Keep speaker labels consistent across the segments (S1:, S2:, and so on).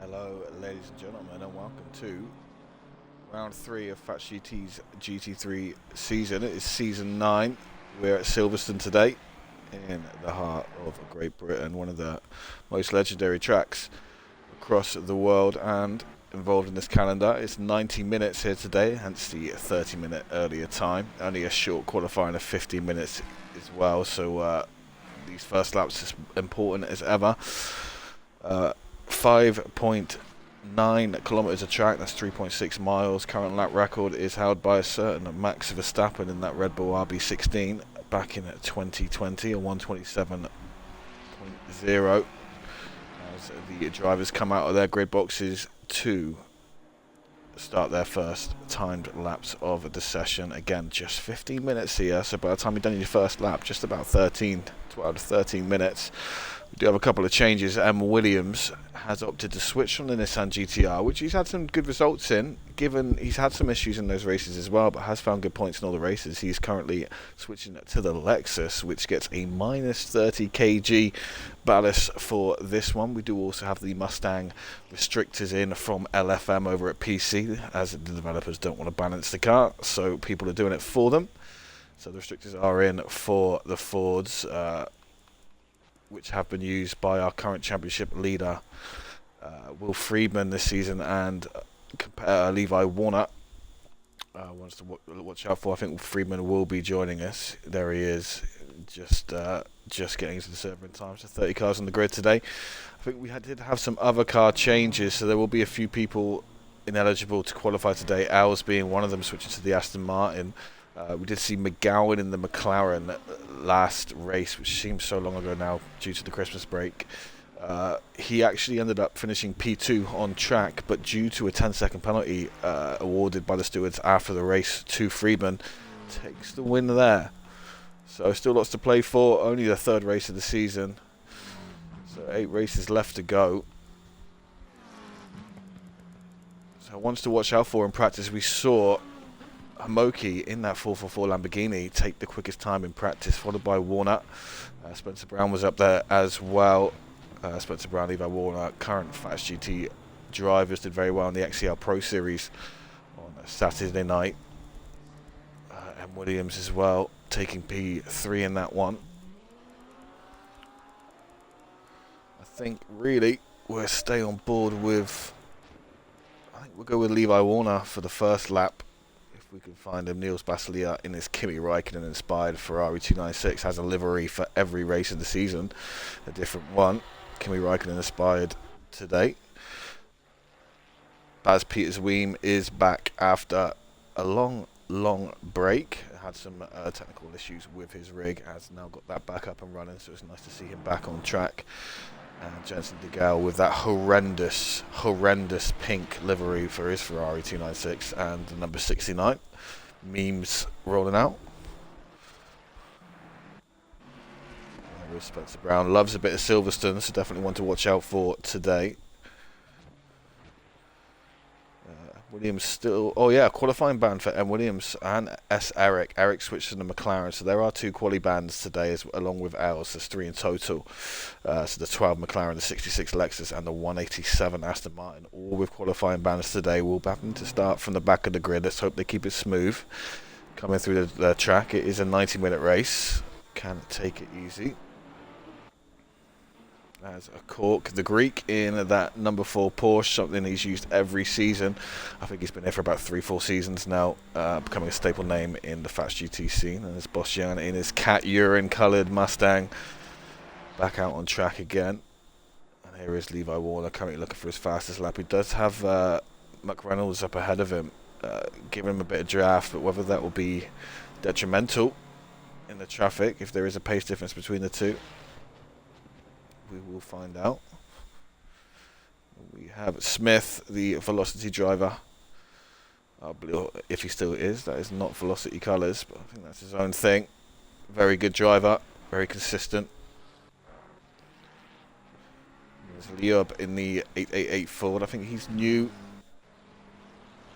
S1: Hello, ladies and gentlemen, and welcome to round 3 of Fatch GT's GT3 season. It is season 9. We're at Silverstone today, in the heart of Great Britain, one of the most legendary tracks across the world and involved in this calendar. It's 90 minutes here today, hence the 30-minute earlier time. Only a short qualifying of 15 minutes as well, so these first laps as important as ever. 5.9 kilometers of track, that's 3.6 miles. Current lap record is held by a certain Max Verstappen in that Red Bull RB16 back in 2020, a 127.0, as the drivers come out of their grid boxes to start their first timed laps of the session. Again, just 15 minutes here, so by the time you've done your first lap, just about 12 to 13 minutes. We do have a couple of changes. Williams has opted to switch from the Nissan GTR, which he's had some good results in, given he's had some issues in those races as well, but has found good points in all the races. He's currently switching to the Lexus, which gets a minus 30 kg ballast for this one. We do also have the Mustang restrictors in from LFM over at PC, as the developers don't want to balance the car, so people are doing it for them. So the restrictors are in for the Fords, which have been used by our current championship leader, Will Friedman, this season, and Levi Warner. Wants to watch out for. I think Will Friedman will be joining us. There he is, just getting into the server in time. So 30 cars on the grid today. I think we did have some other car changes, so there will be a few people ineligible to qualify today. Owls being one of them, switching to the Aston Martin. We did see McGowan in the McLaren last race, which seems so long ago now due to the Christmas break. He actually ended up finishing P2 on track, but due to a 10-second penalty awarded by the stewards after the race to Friedman, takes the win there. So still lots to play for, only the third race of the season. So 8 races left to go. So ones to watch out for in practice. We saw Hamoki in that 444 Lamborghini take the quickest time in practice, followed by Warner. Spencer Brown was up there as well. Spencer Brown, Levi Warner, current Fatch GT drivers, did very well in the XCL Pro Series on Saturday night. And Williams as well, taking P3 in that one. I think really we'll stay on board with, I think we'll go with Levi Warner for the first lap. If we can find him. Niels Basilia in his Kimi Räikkönen inspired Ferrari 296 has a livery for every race of the season, a different one. Kimi Räikkönen inspired today. Baz Peters Weem is back after a long break. Had some technical issues with his rig, has now got that back up and running, so it's nice to see him back on track. And Jensen De Gale with that horrendous pink livery for his Ferrari 296 and the number 69. Memes rolling out. There is Spencer Brown. Loves a bit of Silverstone, so definitely one to watch out for today. Williams still... Oh yeah, qualifying ban for M. Williams and S. Eric. Eric switched to the McLaren, so there are 2 quali bans today, along with Els. There's 3 in total. So the 12 McLaren, the 66 Lexus, and the 187 Aston Martin, all with qualifying bans today. Will happen to start from the back of the grid. Let's hope they keep it smooth. Coming through the track, it is a 90-minute race. Can take it easy. As a Cork, the Greek, in that number 4 Porsche, something he's used every season. I think he's been here for about 3-4 seasons now, becoming a staple name in the Fatch GT scene. And there's Bosjan in his cat urine coloured Mustang, back out on track again. And here is Levi Warner, currently looking for his fastest lap. He does have Muck Reynolds up ahead of him, giving him a bit of draft, but whether that will be detrimental in the traffic, if there is a pace difference between the two, we will find out. We have Smith, the Velocity driver. If he still is, that is not Velocity colours, but I think that's his own thing. Very good driver, very consistent. There's Liob in the 888 Ford. I think he's new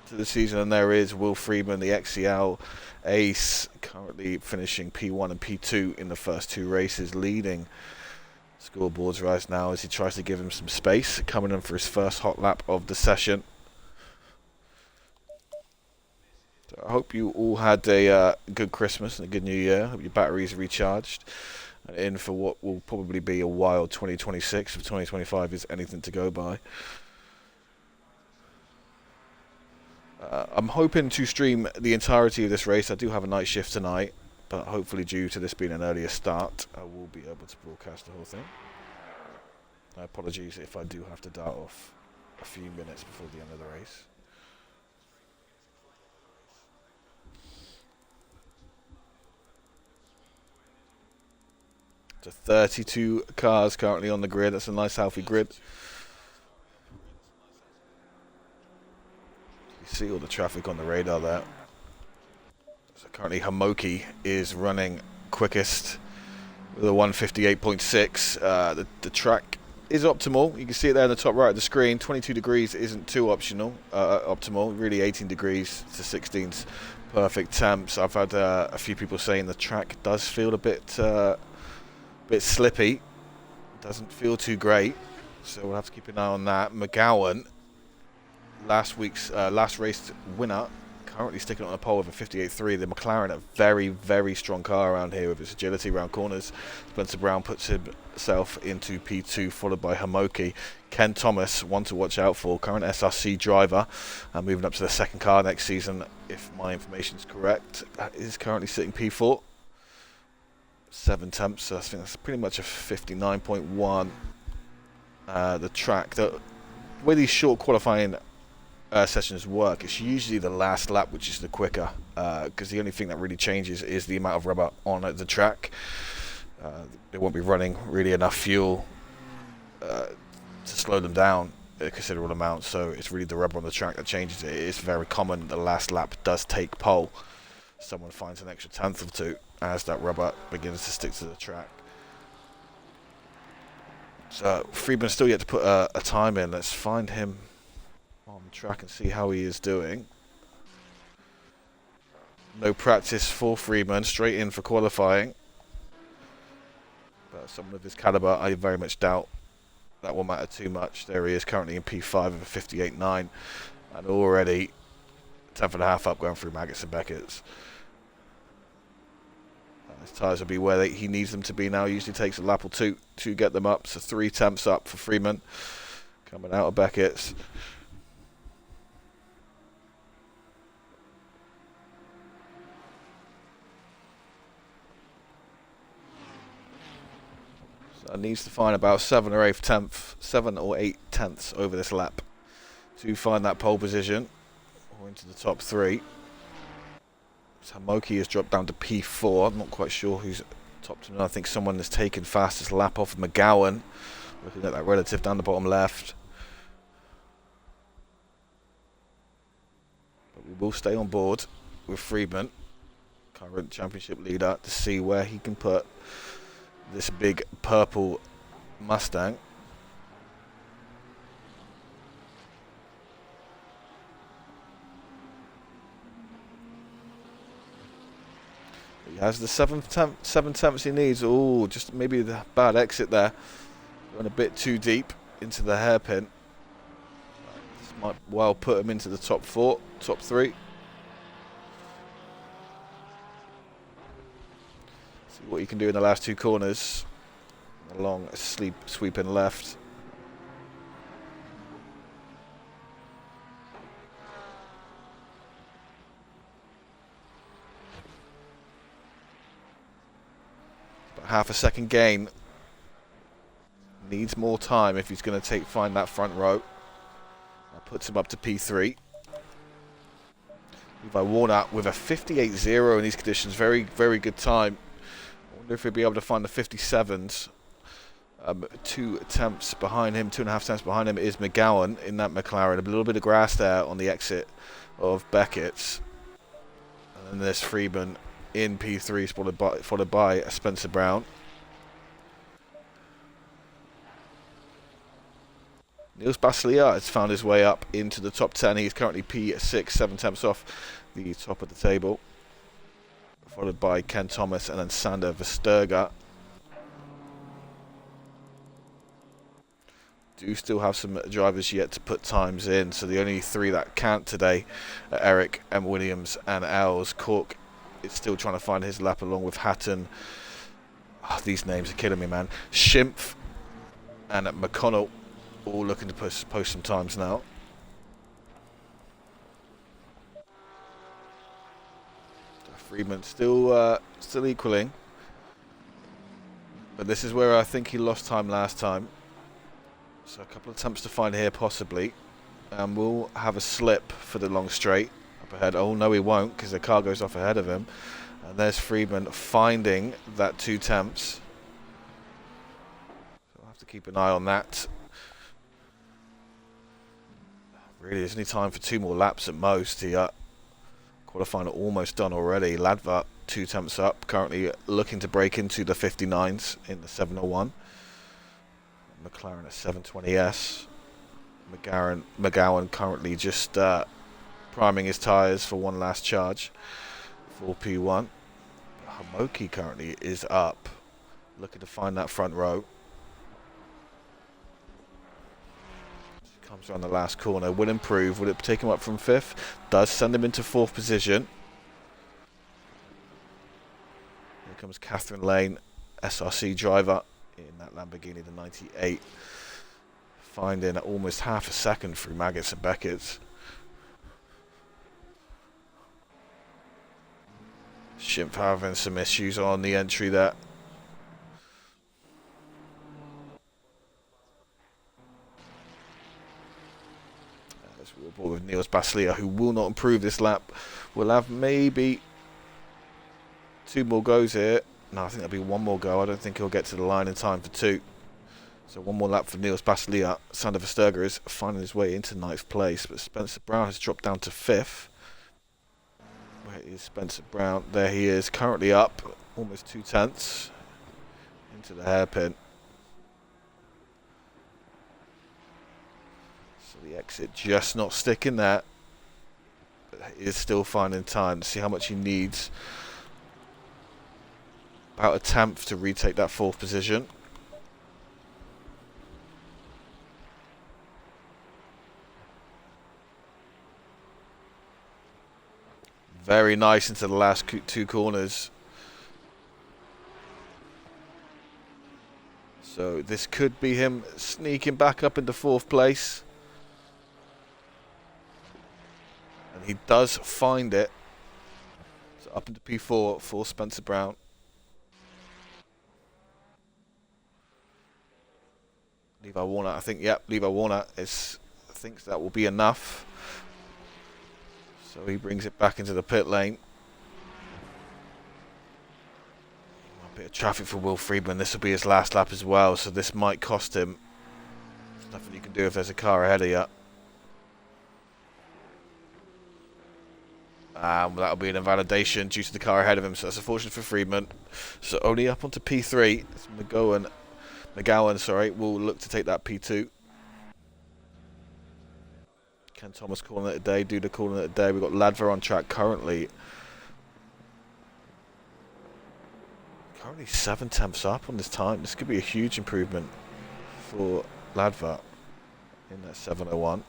S1: to the season. And there is Will Friedman, the XCL ace, currently finishing P1 and P2 in the first 2 races, leading Scoreboards rise now as he tries to give him some space, coming in for his first hot lap of the session. So I hope you all had a good Christmas and a good New Year. Hope your batteries are recharged and in for what will probably be a wild 2026 if 2025 is anything to go by. I'm hoping to stream the entirety of this race. I do have a night shift tonight, but hopefully due to this being an earlier start, I will be able to broadcast the whole thing. Apologies if I do have to dart off a few minutes before the end of the race. So 32 cars currently on the grid. That's a nice healthy grid. You see all the traffic on the radar there. So currently Hamoki is running quickest with a 158.6. The track is optimal. You can see it there in the top right of the screen. 22 degrees isn't too optimal. Really 18 degrees to 16's perfect temps. I've had a few people saying the track does feel a bit slippy. Doesn't feel too great. So we'll have to keep an eye on that. McGowan, last week's last race winner, currently sticking on the pole with a 58.3. The McLaren, a very, very strong car around here with its agility around corners. Spencer Brown puts himself into P2, followed by Hamoki. Ken Thomas, one to watch out for, current SRC driver, moving up to the second car next season, if my information is correct, is currently sitting P4. 7 temps, so I think that's pretty much a 59.1. The track, the way these short qualifying sessions work, it's usually the last lap which is the quicker, because the only thing that really changes is the amount of rubber on the track. They won't be running really enough fuel to slow them down a considerable amount, so it's really the rubber on the track that changes it. It's very common the last lap does take pole. Someone finds an extra tenth or two as that rubber begins to stick to the track. So Friedman's still yet to put a time in. Let's find him on the track and see how he is doing. No practice for Friedman, straight in for qualifying. But someone of his caliber, I very much doubt that will matter too much. There he is, currently in P5 with a 58.9, and already 10th and a half up going through Maggots and Beckett's. His tyres will be where he needs them to be now. Usually takes a lap or two to get them up. So 3 temps up for Freeman coming out of Beckett's. So needs to find about 7 or 8 tenths over this lap to find that pole position or into the top 3. Hamoki has dropped down to P4. I'm not quite sure who's top to. I think someone has taken fastest lap off McGowan. Looking at that relative down the bottom left. But we will stay on board with Friedman, current championship leader, to see where he can put this big purple Mustang. He has the 7 temps he needs. Oh, just maybe the bad exit there. Going a bit too deep into the hairpin. This might well put him into the top 3. See what you can do in the last 2 corners. A long sweeping left. Half a second gain. Needs more time if he's going to find that front row. That puts him up to P3. Levi Warner with a 58.0 in these conditions. Very, very good time. I wonder if he'll be able to find the 57s. 2 attempts behind him, 2.5 attempts behind him is McGowan in that McLaren. A little bit of grass there on the exit of Beckett's. And then there's Freeman in P3, followed by Spencer Brown. Niels Basilier has found his way up into the top 10. He's currently P6, 7 temps off the top of the table. Followed by Ken Thomas and then Sander Vesterga. do still have some drivers yet to put times in, so the only 3 that can't today are Eric, M. Williams and Els. Cork is still trying to find his lap along with Hatton. Oh, these names are killing me, man. Schimpf and McConnell all looking to post some times now. Freeman still equaling, but this is where I think he lost time last time. So a couple of attempts to find here possibly, and we'll have a slip for the long straight up ahead. Oh no, he won't, because the car goes off ahead of him. And there's Friedman finding that 2 temps. So we'll have to keep an eye on that. Really, there's only time for 2 more laps at most here. Qualifying almost done already. Ladva 2 temps up, currently looking to break into the 59s in the 701. McLaren at 720S. McGowan currently just priming his tyres for one last charge for P1. Hamoki currently is up, looking to find that front row. Comes around the last corner, will improve. Will it take him up from 5th? Does send him into 4th position. Here comes Catherine Lane, SRC driver in that Lamborghini, the 98. Finding almost half a second through Maggots and Beckett's. Schimpf having some issues on the entry there. As we're aboard with Niels Baslia, who will not improve this lap. We'll have maybe 2 more goes here. No, I think there'll be 1 more go. I don't think he'll get to the line in time for 2. So 1 more lap for Niels Baslia. Sander Versterger is finding his way into 9th place, but Spencer Brown has dropped down to 5th. Where is Spencer Brown? There he is, currently up almost 2 tenths into the hairpin. So the exit just not sticking there, but he is still finding time to see how much he needs. About a tenth to retake that 4th position. Very nice into the last 2 corners. So this could be him sneaking back up into 4th place. And he does find it. So up into P4 for Spencer Brown. Levi Warner, I think, yep, Levi Warner thinks that will be enough. So he brings it back into the pit lane. A bit of traffic for Will Friedman. This will be his last lap as well, so this might cost him. There's nothing you can do if there's a car ahead of you. That'll be an invalidation due to the car ahead of him, so that's unfortunate for Friedman. So only up onto P3. It's McGowan, will look to take that P2. Ken Thomas calling it a day, Duda calling it a day. We've got Ladver on track currently. Currently 7 tenths up on this time. This could be a huge improvement for Ladver in that 701.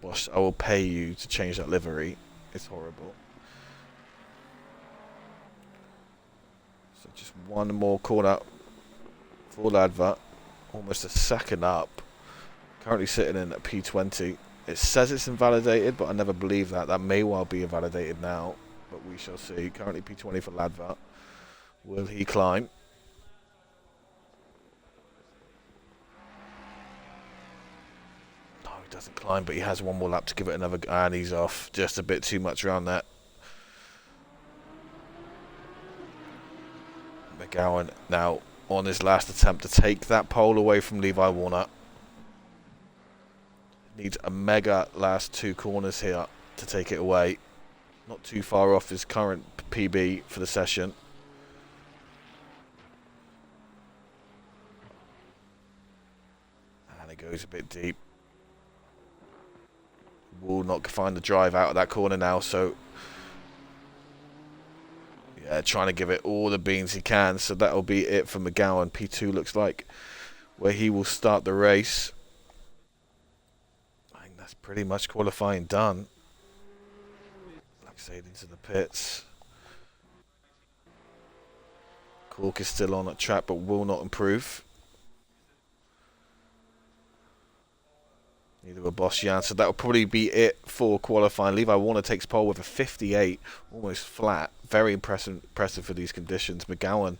S1: Boss, I will pay you to change that livery. It's horrible. So just 1 more corner for Ladver. Almost a second up. Currently sitting in at P20. It says it's invalidated, but I never believe that. That may well be invalidated now, but we shall see. Currently P20 for Ladver. Will he climb? No, he doesn't climb, but he has 1 more lap to give it another go, and he's off. Just a bit too much around that. McGowan now on his last attempt to take that pole away from Levi Warner. Needs a mega last 2 corners here to take it away. Not too far off his current PB for the session. And it goes a bit deep. Will not find the drive out of that corner now, so trying to give it all the beans he can. So that'll be it for McGowan. P2 looks like where he will start the race. I think that's pretty much qualifying done. Like I said, into the pits. Cork is still on at track but will not improve. Neither will Bosjan, so that will probably be it for qualifying. Levi Warner takes pole with a 58, almost flat. Very impressive for these conditions. McGowan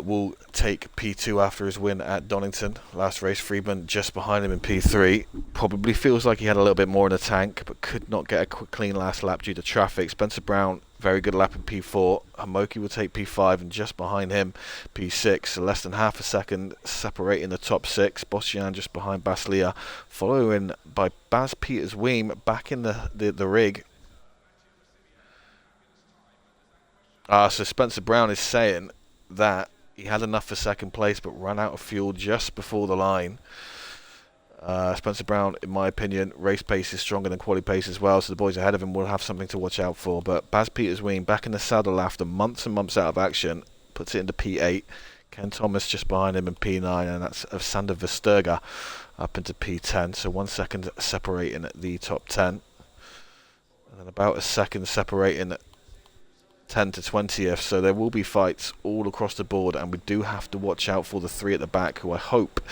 S1: will take P2 after his win at Donington. Last race, Friedman just behind him in P3. Probably feels like he had a little bit more in the tank, but could not get a clean last lap due to traffic. Spencer Brown, very good lap in P4. Hamoki will take P5, and just behind him, P6. So less than half a second separating the top six. Bosjan just behind Baslia, following by Baz Peters Weem back in the rig. So Spencer Brown is saying that he had enough for second place but ran out of fuel just before the line. Spencer Brown, in my opinion, race pace is stronger than quali pace as well, so the boys ahead of him will have something to watch out for. But Baz Peters-Ween back in the saddle after months and months out of action, puts it into P8. Ken Thomas just behind him in P9, and that's of Sander Vesterga up into P10, so 1 second separating the top 10. And then about a second separating 10 to 20th, so there will be fights all across the board, and we do have to watch out for the three at the back, who I hope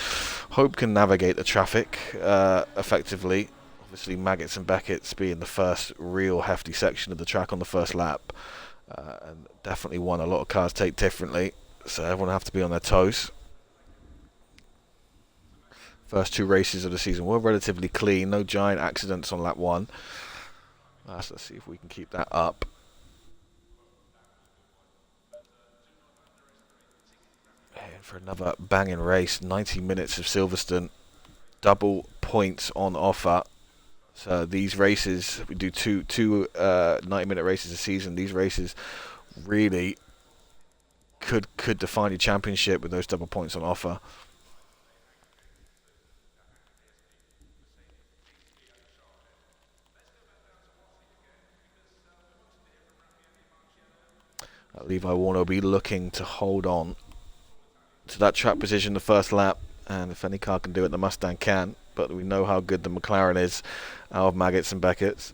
S1: can navigate the traffic effectively. Obviously Maggots and Beckett's being the first real hefty section of the track on the first lap, and definitely one a lot of cars take differently, so everyone will have to be on their toes. First two races of the season were relatively clean, no giant accidents on lap 1. So let's see if we can keep that up. For another banging race, 90 minutes of Silverstone, double points on offer. So these races, we do two 90-minute races a season. These races really could define your championship with those double points on offer. Levi Warner will be looking to hold on to that track position the first lap, and if any car can do it, the Mustang can, but we know how good the McLaren is out of Maggots and Beckett's.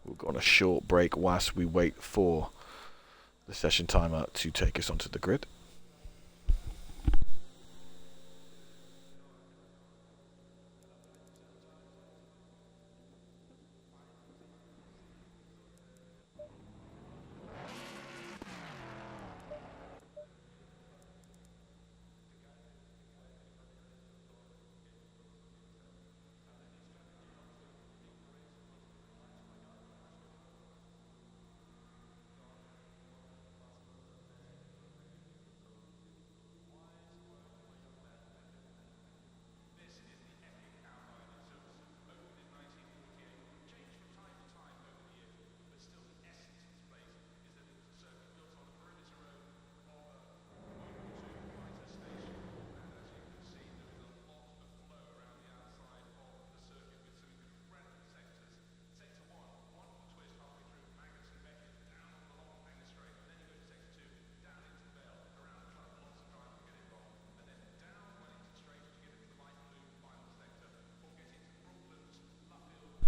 S1: We'll go on a short break whilst we wait for the session timer to take us onto the grid.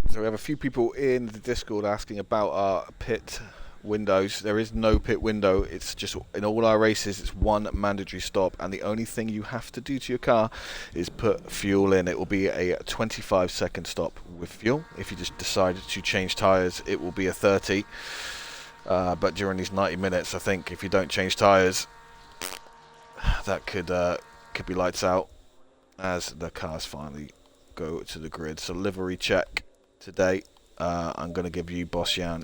S1: So we have a few people in the Discord asking about our pit windows. There is no pit window. It's just, in all our races, it's one mandatory stop, and the only thing you have to do to your car is put fuel in. It will be a 25-second stop with fuel. If you just decide to change tyres, it will be a 30. But during these 90 minutes, I think if you don't change tyres, that could be lights out as the cars finally go to the grid. So livery check today. I'm going to give you, Bosjan,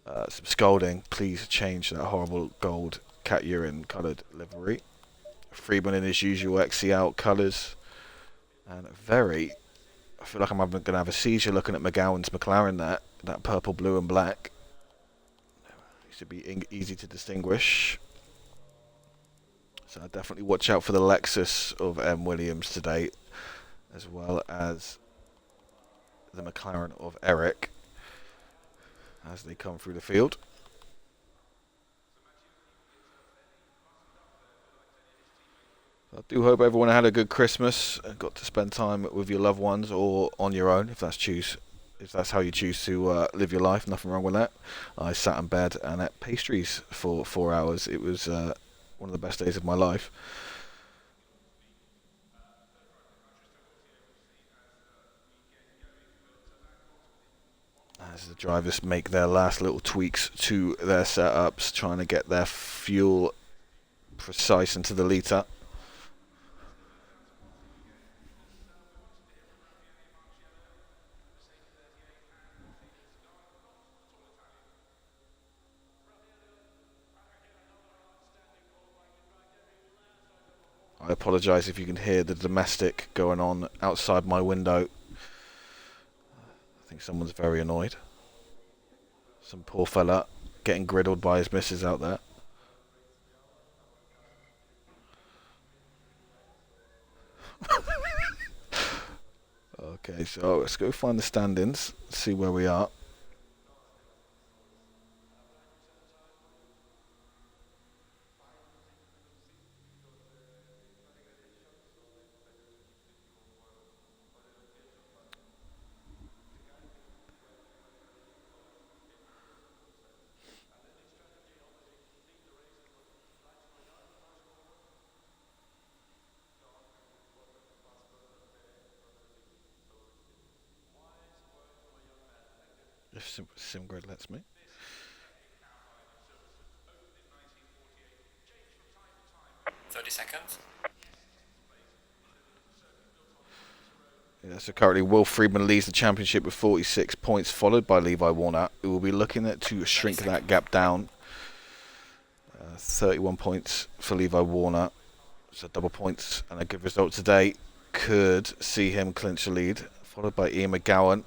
S1: some scolding. Please change that horrible gold cat urine coloured livery. Friedman in his usual XC out colours, and I feel like I'm going to have a seizure looking at McGowan's McLaren. That purple, blue and black. It should be easy to distinguish. So definitely watch out for the Lexus of M. Williams today, as well as the McLaren of Eric as they come through the field. I do hope everyone had a good Christmas and got to spend time with your loved ones or on your own, if that's how you choose to live your life. Nothing wrong with that. I sat in bed and ate pastries for 4 hours. It was one of the best days of my life. As the drivers make their last little tweaks to their setups, trying to get their fuel precise into the litre. I apologise if you can hear the domestic going on outside my window. I think someone's very annoyed. Some poor fella getting griddled by his missus out there. Okay, so let's go find the standings, see where we are. If SimGrid lets me.
S2: Seconds.
S1: Yeah, so currently Will Friedman leads the championship with 46 points, followed by Levi Warner, who will be looking to shrink that gap down. 31 points for Levi Warner, so double points, and a good result today could see him clinch the lead, followed by Ian McGowan.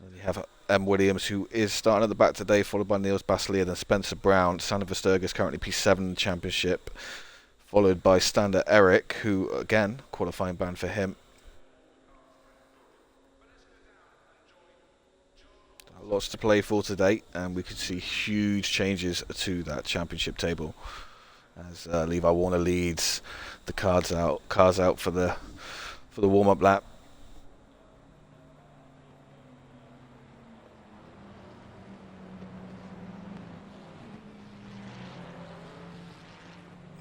S1: And you have M. Williams, who is starting at the back today, followed by Niels Basilier, then Spencer Brown. Sander Versterger is currently P7 in the championship, followed by Stander Eric, who, again, qualifying ban for him. Lots to play for today, and we could see huge changes to that championship table as Levi Warner leads the cars out for the warm-up lap.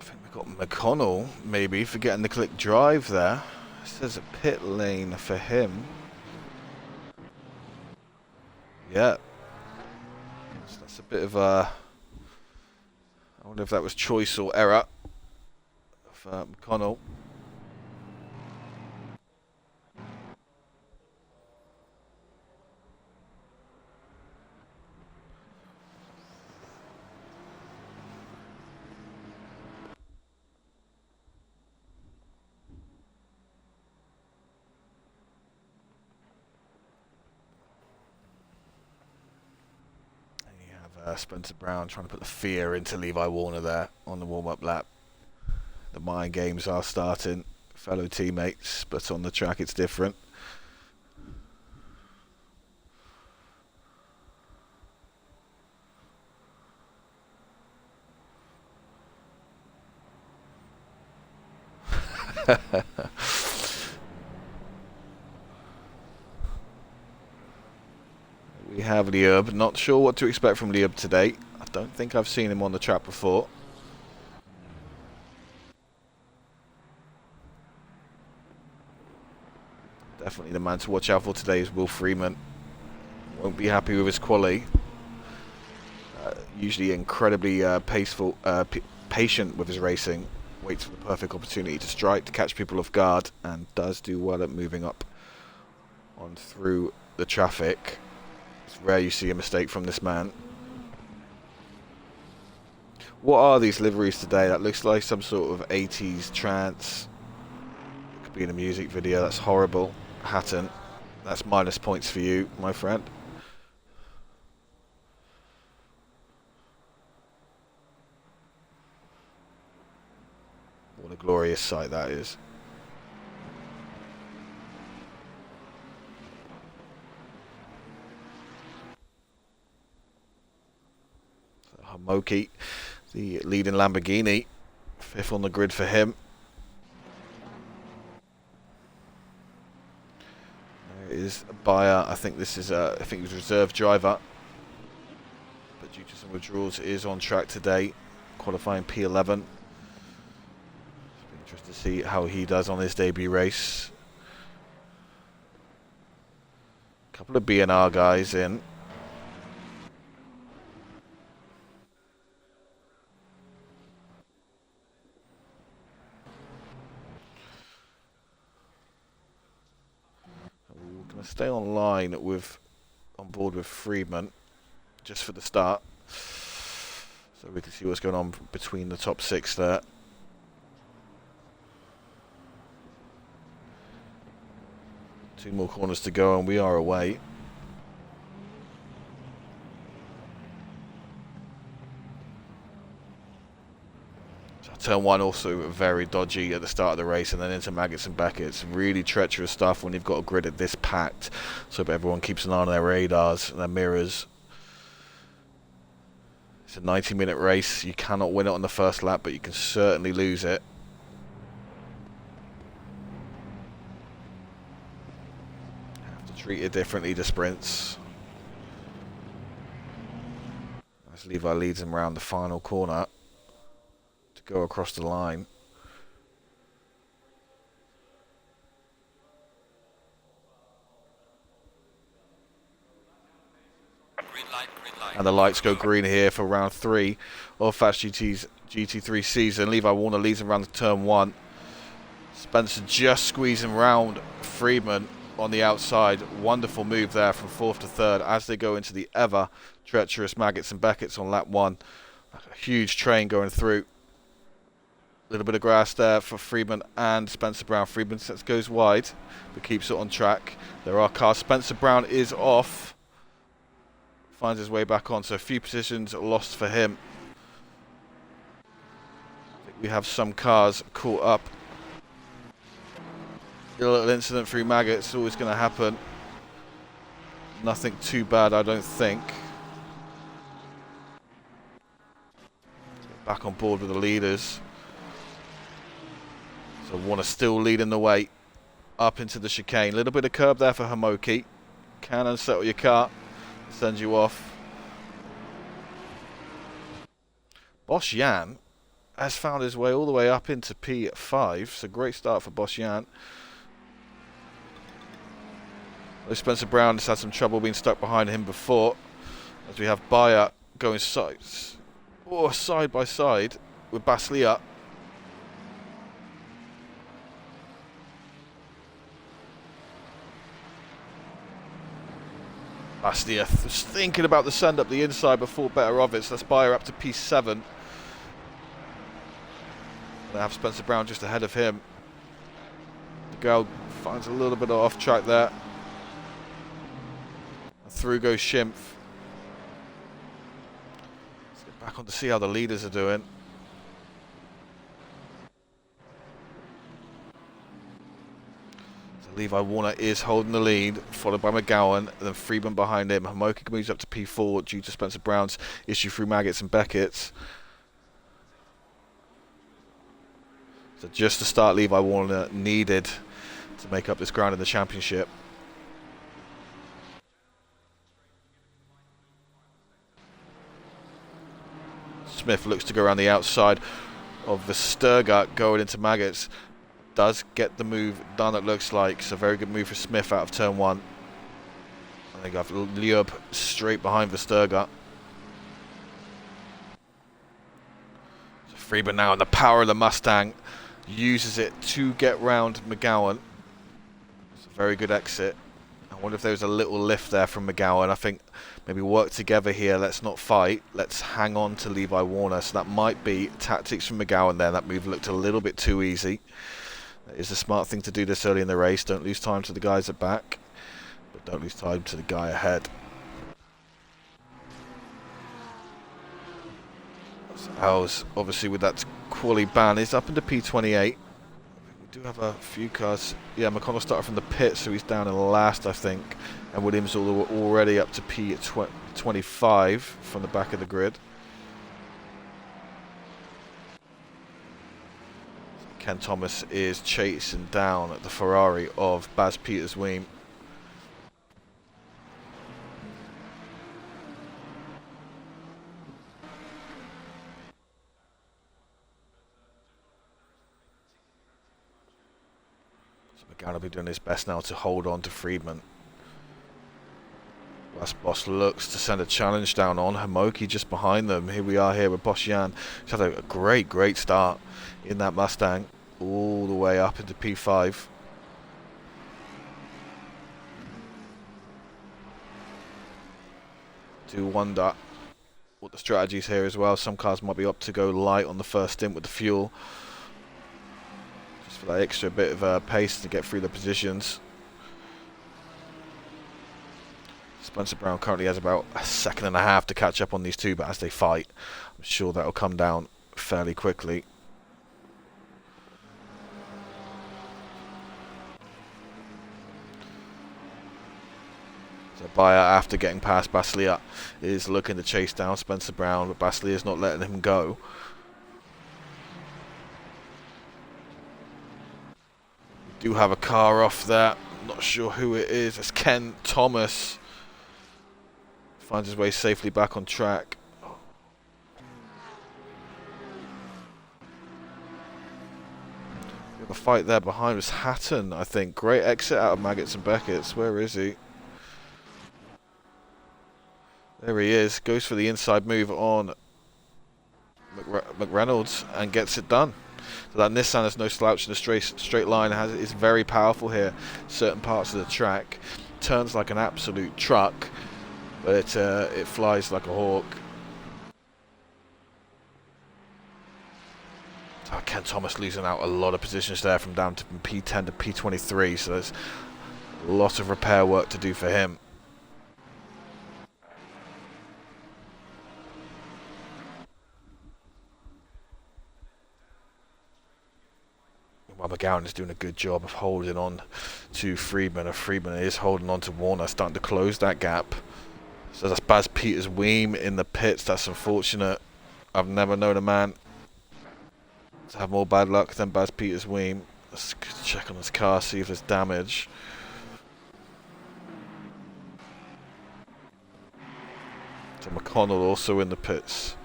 S1: I think we've got McConnell maybe for getting the click drive there. It says a pit lane for him. Yeah. So that's a bit of a... I wonder if that was choice or error for McConnell. Spencer Brown trying to put the fear into Levi Warner there on the warm-up lap. The mind games are starting, fellow teammates, but on the track it's different. We have Liub. Not sure what to expect from Liub today. I don't think I've seen him on the track before. Definitely the man to watch out for today is Will Freeman. Won't be happy with his quali. Usually incredibly patient with his racing. Waits for the perfect opportunity to strike, to catch people off guard, and does do well at moving up on through the traffic. It's rare you see a mistake from this man. What are these liveries today? That looks like some sort of 80s trance. It could be in a music video. That's horrible. Hatton, that's minus points for you, my friend. What a glorious sight that is. So Hamoki, the leading Lamborghini, 5th on the grid for him. There is Bayer. I think this is I think he was reserve driver, but due to some withdrawals is on track today, qualifying P11. Interesting to see how he does on his debut race. A couple of B&R guys in. We're going to stay on board with Friedman just for the start, so we can see what's going on between the top 6 there. Two more corners to go and we are away. So turn 1 also very dodgy at the start of the race, and then into Maggots and Beckett's. Really treacherous stuff when you've got a grid at this packed. So everyone keeps an eye on their radars and their mirrors. It's a 90-minute race. You cannot win it on the first lap, but you can certainly lose it. Treated differently to sprints. As Levi leads him around the final corner to go across the line.
S2: Green light, green light.
S1: And the lights go green here for round 3 of Fatch GT's GT3 season. Levi Warner leads him around the turn 1. Spencer just squeezing round Friedman on the outside. Wonderful move there from 4th to 3rd as they go into the ever treacherous Maggots and Beckett's on lap 1. A huge train going through. A little bit of grass there for Friedman and Spencer Brown. Friedman goes wide but keeps it on track. There are cars. Spencer Brown is off. Finds his way back on, so a few positions lost for him. I think we have some cars caught up. A little incident through Maggots, it's always going to happen. Nothing too bad, I don't think. Back on board with the leaders. So Warner still leading the way up into the chicane. A little bit of curb there for Hamoki. Can unsettle your car, sends you off. Bosch Jan has found his way all the way up into P5. So great start for Bosch Jan. Spencer Brown has had some trouble being stuck behind him before, as we have Bayer going side by side with Baslia. Baslia was thinking about the send up the inside before better of it, so that's Bayer up to P7. They have Spencer Brown just ahead of him. The girl finds a little bit off track there. Through goes Schimpf. Let's get back on to see how the leaders are doing. So Levi Warner is holding the lead, followed by McGowan, and then Friedman behind him. Hamoki moves up to P4 due to Spencer Brown's issue through Maggots and Beckett's. So just to start, Levi Warner needed to make up this ground in the championship. Smith looks to go around the outside of the Sturga going into Maggots. Does get the move done, it looks like. It's a very good move for Smith out of turn 1. And they got Liub straight behind the Sturga. So Friedman now, and the power of the Mustang uses it to get round McGowan. It's a very good exit. I wonder if there was a little lift there from McGowan. I think maybe work together here. Let's not fight. Let's hang on to Levi Warner. So that might be tactics from McGowan there. That move looked a little bit too easy. It is a smart thing to do this early in the race. Don't lose time to the guys at back, but don't lose time to the guy ahead. Howes, obviously with that quali ban, is up into P28. We do have a few cars. Yeah, McConnell started from the pit, so he's down in last, I think. And Williams already up to P25 from the back of the grid. Ken Thomas is chasing down the Ferrari of Baz Peters-Weem. So McGowan will be doing his best now to hold on to Friedman. Last Boss looks to send a challenge down on Homoki just behind them. Here we are here with Boschian. He's had a great start in that Mustang, all the way up into P5. Do wonder what the strategy is here as well. Some cars might be up to go light on the first stint with the fuel, just for that extra bit of pace to get through the positions. Spencer Brown currently has about a second and a half to catch up on these two, but as they fight, I'm sure that'll come down fairly quickly. So Bayer, after getting past Baslia, is looking to chase down Spencer Brown, but Baslia is not letting him go. We do have a car off there. Not sure who it is. It's Ken Thomas. Finds his way safely back on track. We have a fight there behind us. Hatton, I think. Great exit out of Maggots and Beckett's. Where is he? There he is. Goes for the inside move on McReynolds and gets it done. So that Nissan is no slouch in a straight line. Is very powerful here. Certain parts of the track. Turns like an absolute truck. But it flies like a hawk. So Ken Thomas losing out a lot of positions there from down to P10 to P23. So there's a lot of repair work to do for him. Well, McGowan is doing a good job of holding on to Friedman. And Friedman is holding on to Warner, starting to close that gap. So that's Baz Peters-Weem in the pits. That's unfortunate. I've never known a man to have more bad luck than Baz Peters-Weem. Let's check on his car, see if there's damage. So McConnell also in the pits,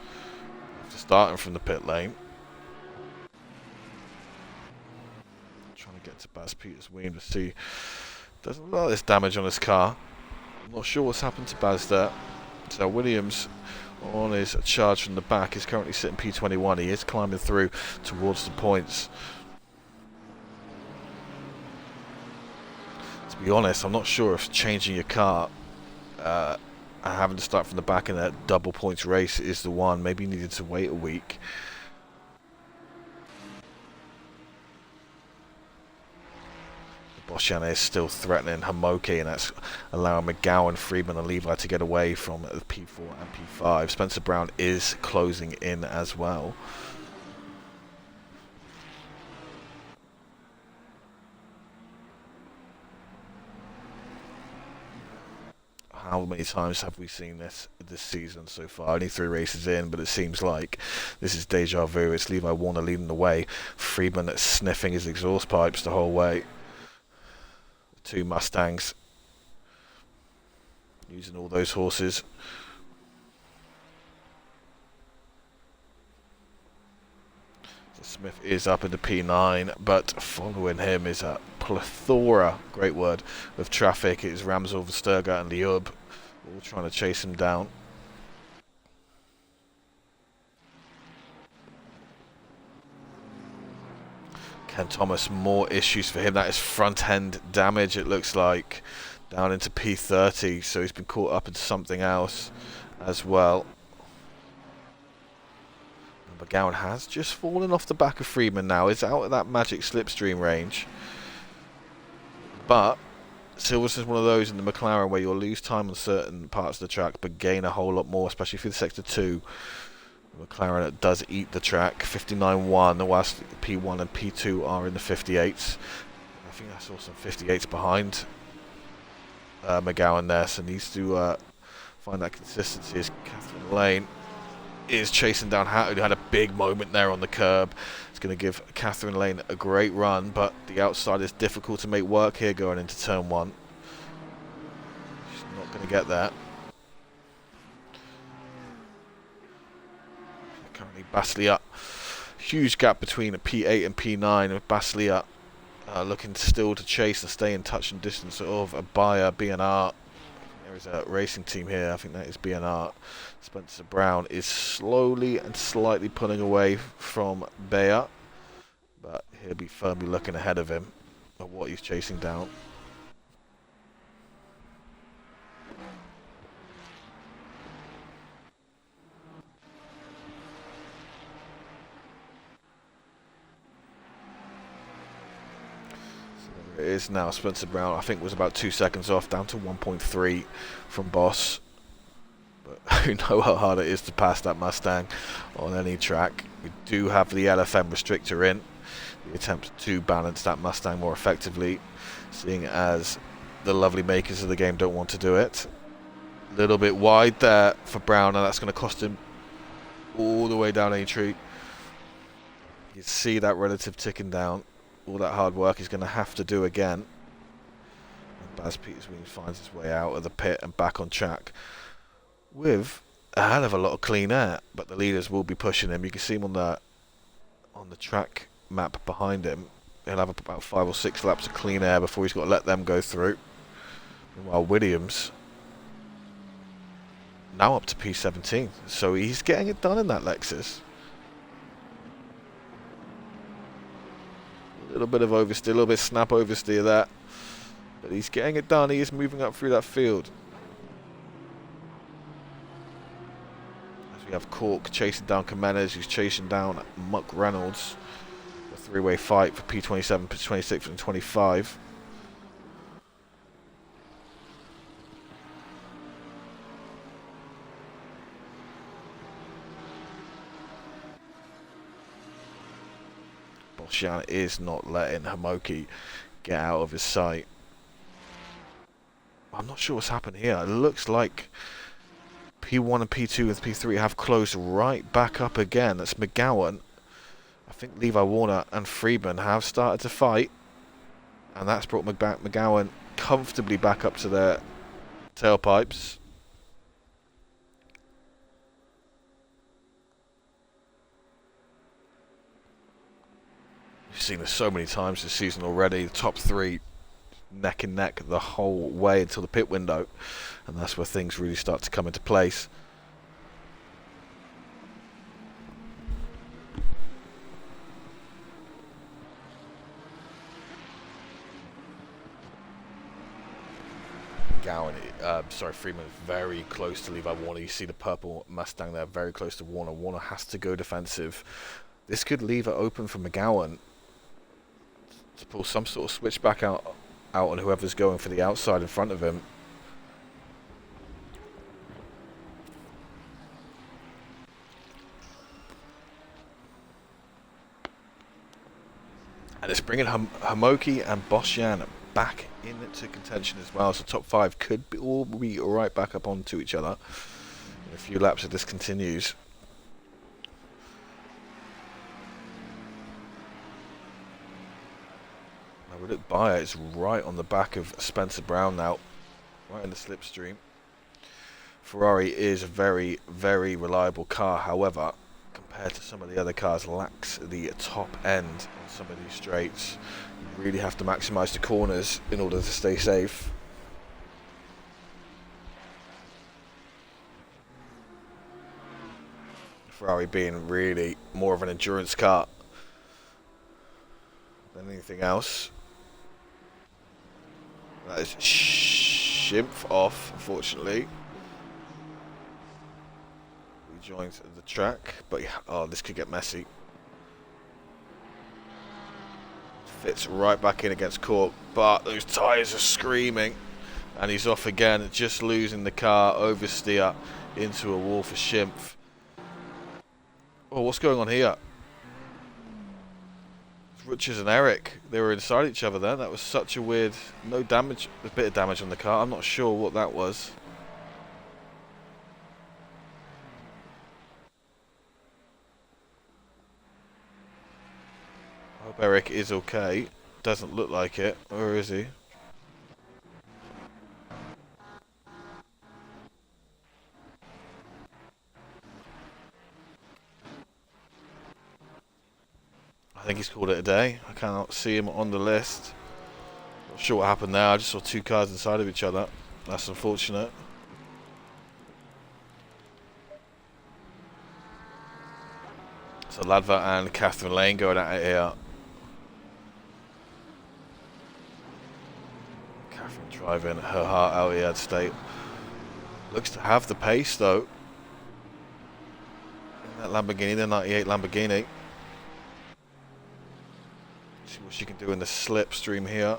S1: starting from the pit lane. Trying to get to Baz Peters-Weem to see. There's a lot of this damage on his car. I'm not sure what's happened to Baz there. So Williams on his charge from the back is currently sitting P21. He is climbing through towards the points. To be honest, I'm not sure if changing your car and having to start from the back in that double points race is the one. Maybe you needed to wait a week. Boschian is still threatening Homoki, and that's allowing McGowan, Friedman and Levi to get away from the P4 and P5. Spencer Brown is closing in as well. How many times have we seen this season so far? Only 3 races in, but it seems like this is deja vu. It's Levi Warner leading the way. Friedman sniffing his exhaust pipes the whole way. 2 Mustangs using all those horses. So Smith is up into P9, but following him is a plethora, great word, of traffic. It's Ramsel, Versterger and Liub all trying to chase him down. Ken Thomas, more issues for him. That is front end damage, it looks like, down into P30, so he's been caught up into something else as well. And McGowan has just fallen off the back of Friedman now. He's out of that magic slipstream range. But Silverstone's one of those in the McLaren where you'll lose time on certain parts of the track but gain a whole lot more, especially through the sector 2. McLaren does eat the track, 59.1, whilst P1 and P2 are in the 58s. I think I saw some 58s behind McGowan there, so needs to find that consistency as Catherine Lane is chasing down Hatton, who had a big moment there on the curb. It's going to give Catherine Lane a great run, but the outside is difficult to make work here going into turn 1. She's not going to get there. Currently Baslia, huge gap between P8 and P9, with Baslia looking still to chase and stay in touch and distance of a buyer, B&R. There is a racing team here, I think that is B&R. Spencer Brown is slowly and slightly pulling away from Bayer, but he'll be firmly looking ahead of him at what he's chasing down. It is now Spencer Brown, I think was about 2 seconds off, down to 1.3 from Boss. But you know how hard it is to pass that Mustang on any track. We do have the LFM restrictor in, the attempt to balance that Mustang more effectively, seeing as the lovely makers of the game don't want to do it. A little bit wide there for Brown, and that's going to cost him all the way down A-Tree. You see that relative ticking down. All that hard work he's going to have to do again. And Baz Petersween finds his way out of the pit and back on track with a hell of a lot of clean air, but the leaders will be pushing him. You can see him on the track map behind him. He'll have about 5 or 6 laps of clean air before he's got to let them go through. Meanwhile, Williams now up to P17, so he's getting it done in that Lexus. A little bit of oversteer, a little bit of snap oversteer there. But he's getting it done. He is moving up through that field. As we have Cork chasing down Jimenez, who's chasing down Muck Reynolds. A three-way fight for P27, P26 and 25. Boschian is not letting Hamoki get out of his sight. I'm not sure what's happened here. It looks like P1 and P2 and P3 have closed right back up again. That's McGowan. I think Levi Warner and Friedman have started to fight. And that's brought McGowan comfortably back up to their tailpipes. We've seen this so many times this season already. The top 3 neck and neck the whole way until the pit window, and that's where things really start to come into place. Freeman very close to Levi Warner. You see the purple Mustang there, very close to Warner. Warner has to go defensive. This could leave it open for McGowan to pull some sort of switchback out on whoever's going for the outside in front of him. And it's bringing Hamoki and Boschian back into contention as well. So top 5 could all be right back up onto each other in a few laps if this continues. Look, Bayer is right on the back of Spencer Brown now, right in the slipstream. Ferrari is a very, very reliable car, however, compared to some of the other cars, lacks the top end on some of these straights. You really have to maximise the corners in order to stay safe. Ferrari being really more of an endurance car than anything else. That is Schimpf off, unfortunately. He joins the track, but yeah, oh, this could get messy. Fits right back in against Cork, but those tyres are screaming. And he's off again, just losing the car, oversteer into a wall for Schimpf. Oh, what's going on here? Richards and Eric, they were inside each other then. That was such a weird... No damage, a bit of damage on the car. I'm not sure what that was. I hope Eric is okay. Doesn't look like it. Where is he? I think he's called it a day. I cannot see him on the list. Not sure what happened there. I just saw two cars inside of each other. That's unfortunate. So Ladva and Catherine Lane going at it here. Catherine driving her heart out here at state. Looks to have the pace though. That Lamborghini, the 98 Lamborghini. See what she can do in the slipstream here.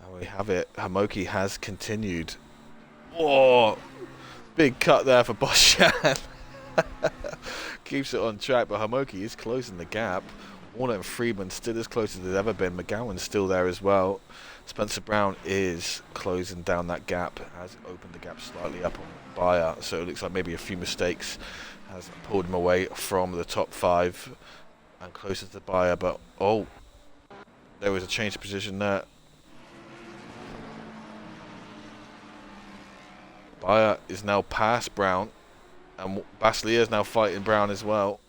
S1: And we have it. Hamoki has continued. Oh, big cut there for Boshan. Keeps it on track, but Hamoki is closing the gap. Warner and Friedman still as close as they've ever been. McGowan's still there as well. Spencer Brown is closing down that gap. Has opened the gap slightly up on Bayer, so it looks like maybe a few mistakes has pulled him away from the top 5 and closer to Bayer. But oh, there was a change of position there. Bayer is now past Brown, and Baslier is now fighting Brown as well.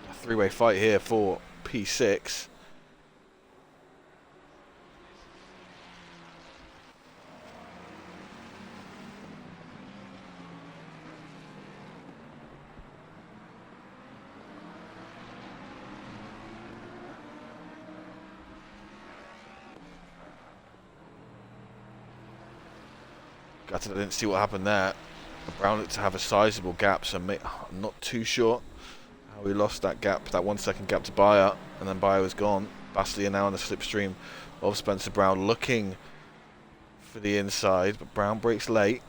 S1: A three-way fight here for P6. Gutted I didn't see what happened there. Brown looked to have a sizable gap, so I'm not too sure how he lost that gap, that 1 second gap to Bayer, and then Bayer was gone. Baslier now on the slipstream of Spencer Brown, looking for the inside, but Brown breaks late.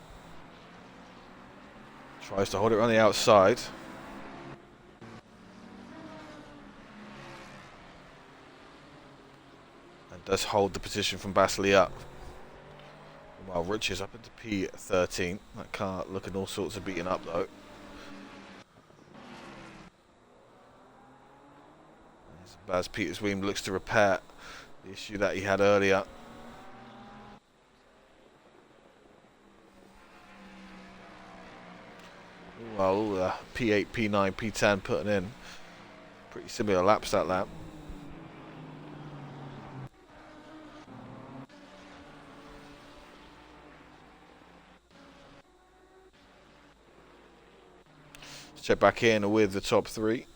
S1: Tries to hold it on the outside. And does hold the position from Baslier. Well, Rich is up into P13. That car looking all sorts of beaten up though. As Baz Peters Weem looks to repair the issue that he had earlier. Well, P8, P9, P10 putting in pretty similar laps that lap. Check back in with the top 3.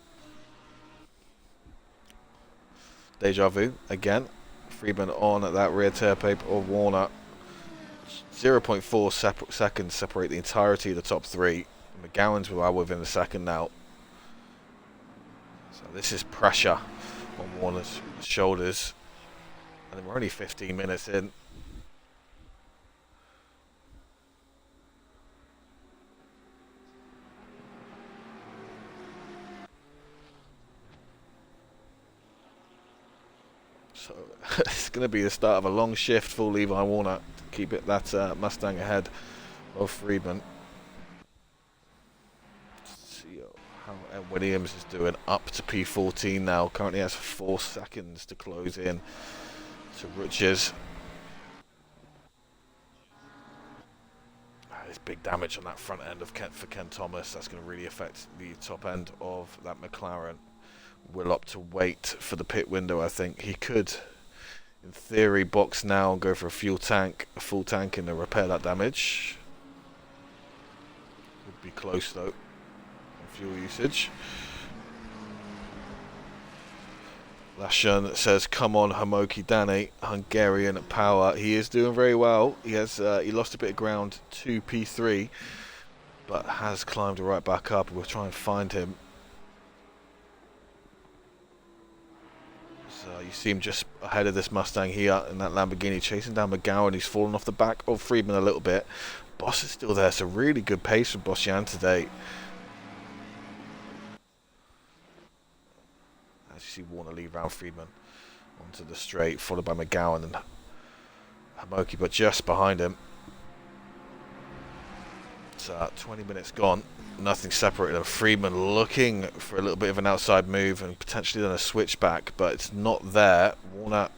S1: Deja vu again. Friedman on at that rear tailpipe of Warner. 0.4 seconds separate the entirety of the top 3. McGowan's well within a second now. So this is pressure on Warner's shoulders. And we're only 15 minutes in. So it's going to be the start of a long shift for Levi Warner to keep it that Mustang ahead of Friedman. Let's see how Ed Williams is doing. Up to P14 now. Currently has 4 seconds to close in to Rutsch's. There's big damage on that front end of for Ken Thomas. That's going to really affect the top end of that McLaren. Will opt to wait for the pit window, I think. He could, in theory, box now and go for a full tank and repair that damage. Would be close though, on fuel usage. Lashan says, "Come on, Hamoki Danny, Hungarian power." He is doing very well. He lost a bit of ground to P3, but has climbed right back up. We'll try and find him. So you see him just ahead of this Mustang here in that Lamborghini, chasing down McGowan. He's fallen off the back of Friedman a little bit. Boss is still there, so really good pace from Bosjan today. As you see Warner lead round Friedman onto the straight, followed by McGowan and Hamoki, but just behind him. It's 20 minutes gone. Nothing separated them. Friedman looking for a little bit of an outside move and potentially then a switchback, but it's not there. Warner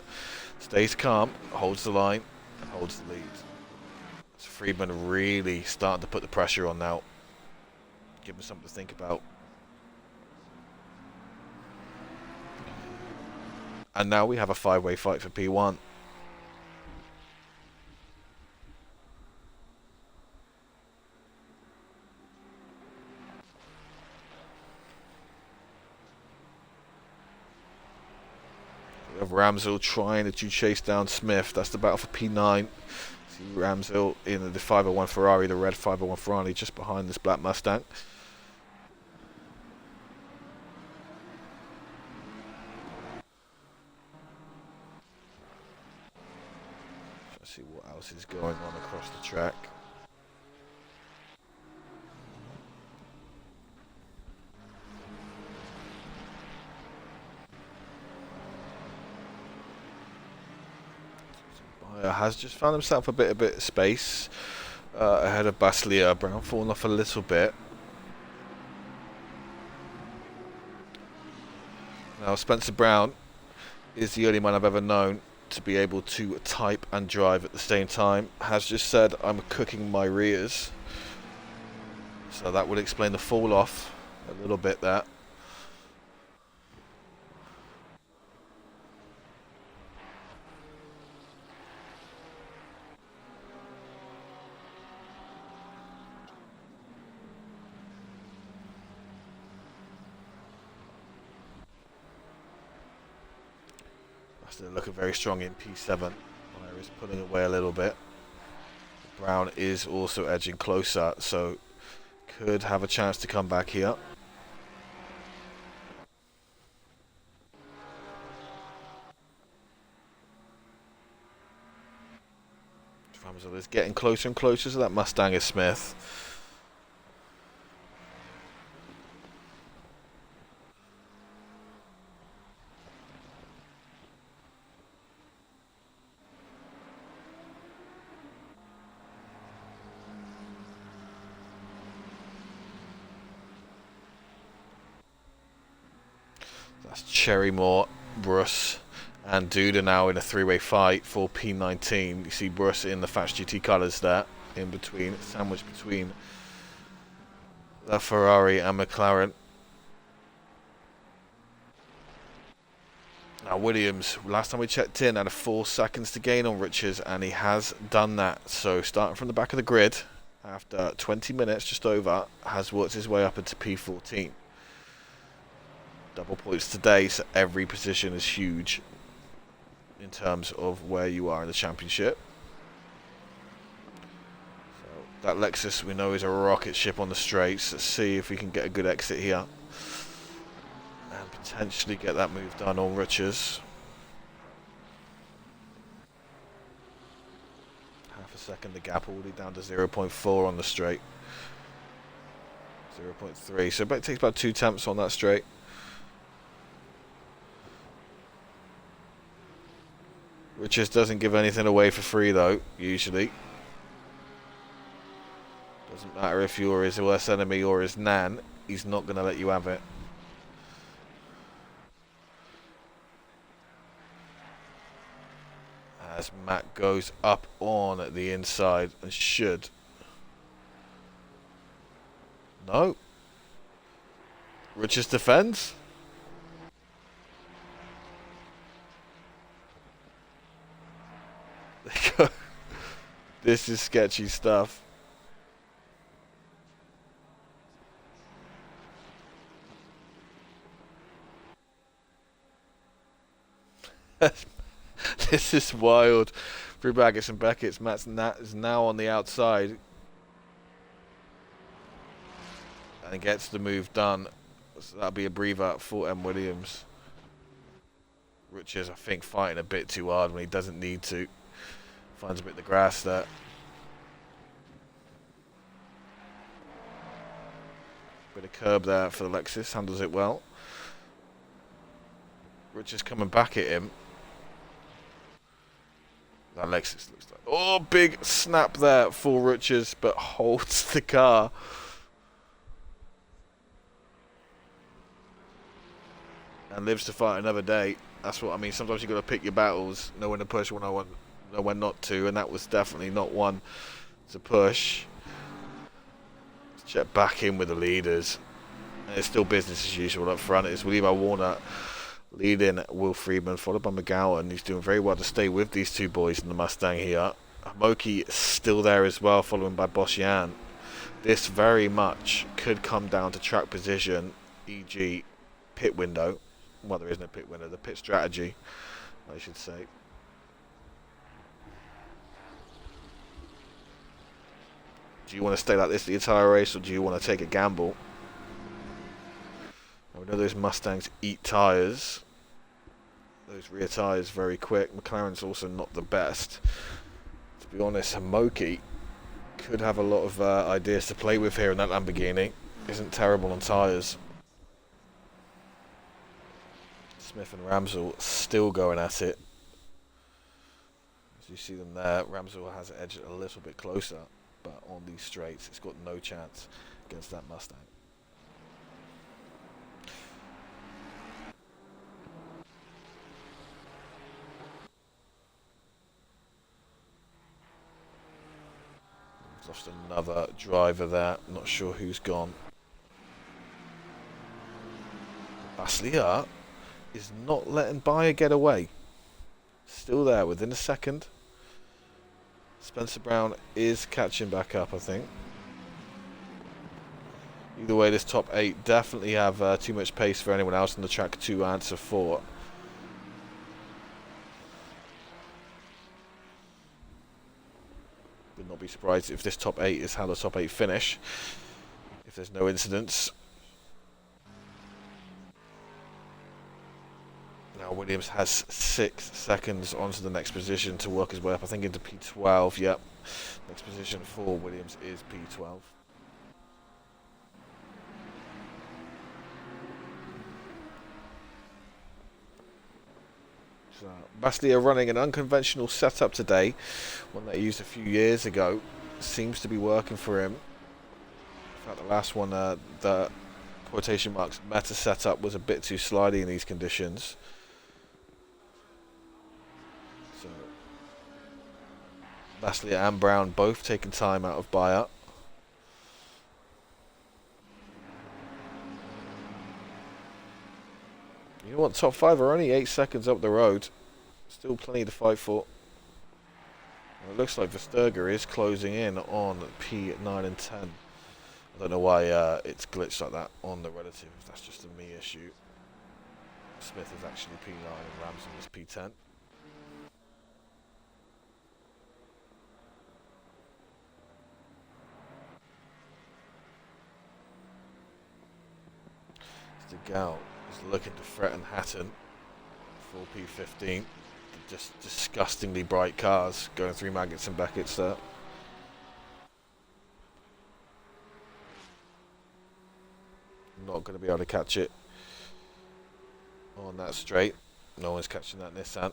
S1: stays calm, holds the line, holds the lead. So Friedman really starting to put the pressure on now. Give him something to think about. And now we have a 5-way fight for P1. We have Ramsell trying to chase down Smith. That's the battle for P9. See Ramsell in the 501 Ferrari, the red 501 Ferrari, just behind this black Mustang. Let's see what else is going on across the track. Has just found himself a bit of space ahead of Baslia. Brown falling off a little bit. Now Spencer Brown is the only man I've ever known to be able to type and drive at the same time. Has just said, "I'm cooking my rears." So that would explain the fall off a little bit there. Still looking very strong in P7. Meyer is pulling away a little bit. Brown is also edging closer, so could have a chance to come back here. Ramsell is getting closer and closer to that Mustang is Smith. That's Cherrymore, Bruss, and Duda now in a three-way fight for P19. You see Bruss in the Fatch GT colours there, in between, sandwiched between the Ferrari and McLaren. Now Williams, last time we checked in, had 4 seconds to gain on Richards, and he has done that. So starting from the back of the grid, after 20 minutes, just over, has worked his way up into P14. Double points today, so every position is huge in terms of where you are in the championship. So that Lexus we know is a rocket ship on the straights. Let's see if we can get a good exit here and potentially get that move done on Richards. Half a second the gap, already down to 0.4 on the straight. 0.3, so it takes about 2 temps on that straight. Richards doesn't give anything away for free though, usually. Doesn't matter if you're his worst enemy or his nan, he's not going to let you have it. As Matt goes up on the inside and should. No. Richards defends. This is sketchy stuff. This is wild. Through Baggett's and Beckett's. Matt's is now on the outside. And gets the move done. So that'll be a breather for M. Williams. Rich is, I think, fighting a bit too hard when he doesn't need to. Finds a bit of the grass there. Bit of curb there for the Lexus. Handles it well. Rich is coming back at him. That Lexus looks like... Oh, big snap there for Richards, but holds the car. And lives to fight another day. That's what I mean. Sometimes you've got to pick your battles. Know when to push, know when not to. And that was definitely not one to push. Check back in with the leaders. And it's still business as usual up front. It's Levi Warner leading Will Friedman, followed by McGowan. He's doing very well to stay with these two boys in the Mustang here. Moki still there as well, followed by Boschian. This very much could come down to track position, e.g. pit window. Well, there isn't a pit window, the pit strategy, I should say. Do you want to stay like this the entire race, or do you want to take a gamble? We know those Mustangs eat tyres. Those rear tyres very quick. McLaren's also not the best. To be honest, Moki could have a lot of ideas to play with here in that Lamborghini. Isn't terrible on tyres. Smith and Ramsell still going at it. As you see them there, Ramsell has it edged a little bit closer, but on these straights, it's got no chance against that Mustang. Lost another driver there. Not sure who's gone. Baslier is not letting Bayer get away. Still there within a second. Spencer Brown is catching back up, I think. Either way, this top 8 definitely have too much pace for anyone else on the track to answer for. Would not be surprised if this top 8 is how the top 8 finish, if there's no incidents. Now Williams has 6 seconds onto the next position to work his way up, I think into P12. Yep, next position for Williams is P12. So Baslier running an unconventional setup today, one that he used a few years ago. Seems to be working for him. In fact, the last one, the quotation marks meta setup, was a bit too slidey in these conditions. So Baslier and Brown both taking time out of Bayer. You know what, top 5 are only 8 seconds up the road. Still plenty to fight for. And it looks like Versterger is closing in on P9 and 10. I don't know why it's glitched like that on the relative. That's just a me issue. Smith is actually P9 and Ramsey is P10. Stigall is looking to threaten Hatton for P15. Just disgustingly bright cars going through Maggots and Beckett's there. Not going to be able to catch it on that straight. No one's catching that Nissan.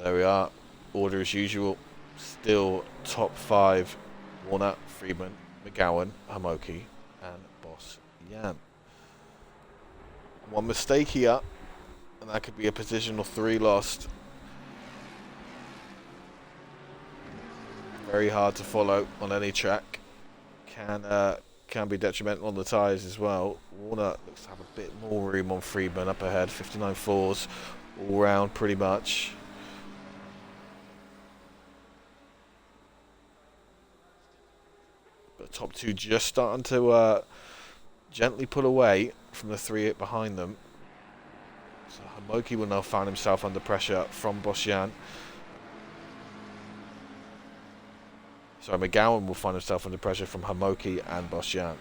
S1: There we are, order as usual, still top 5, Warner, Friedman, McGowan, Hamoki and Boss Yan. One mistake here, and that could be a position of 3 lost. Very hard to follow on any track. Can can be detrimental on the tyres as well. Warner looks to have a bit more room on Friedman up ahead. 59.4s all round pretty much. But top two just starting to gently pull away from the 3 behind them. So Hamoki will now find himself under pressure from Bosjan. Sorry, McGowan will find himself under pressure from Hamoki and Bosjan.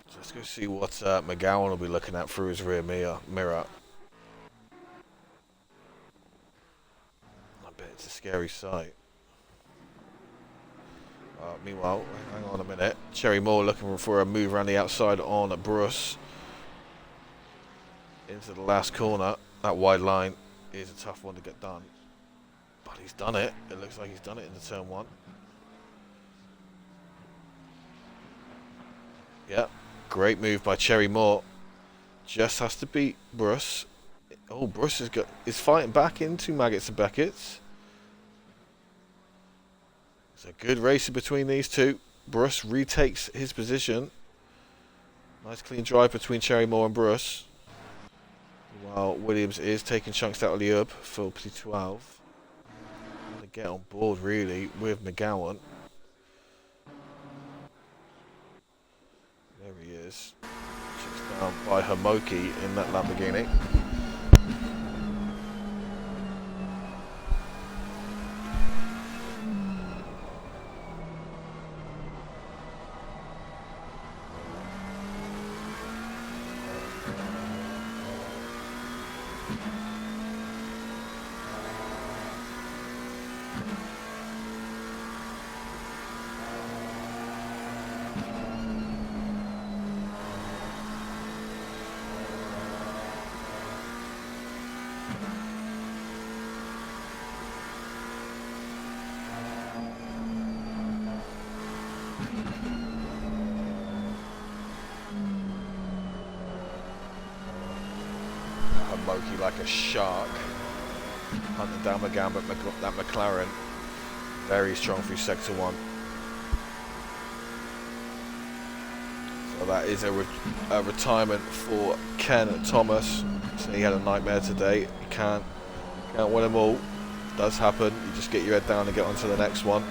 S1: So let's go see what McGowan will be looking at through his rear mirror. I bet it's a scary sight. Meanwhile, hang on a minute. Cherry Moore looking for a move around the outside on Bruce. Into the last corner. That wide line is a tough one to get done. But he's done it. It looks like he's done it into turn 1. Yeah, great move by Cherry Moore. Just has to beat Bruce. Oh, Bruce is fighting back into Maggots and Beckett's. It's a good race between these two. Bruce retakes his position. Nice clean drive between Cherry Moore and Bruce. While Williams is taking chunks out of the Liub for P12. Want to get on board really with McGowan. There he is. Checks down by Hamoki in that Lamborghini. Hamoki like a shark, hunting down McGowan, but that McLaren very strong through sector 1. So that is a retirement for Ken Thomas. So he had a nightmare today. You can't win them all. It does happen. You just get your head down and get on to the next one.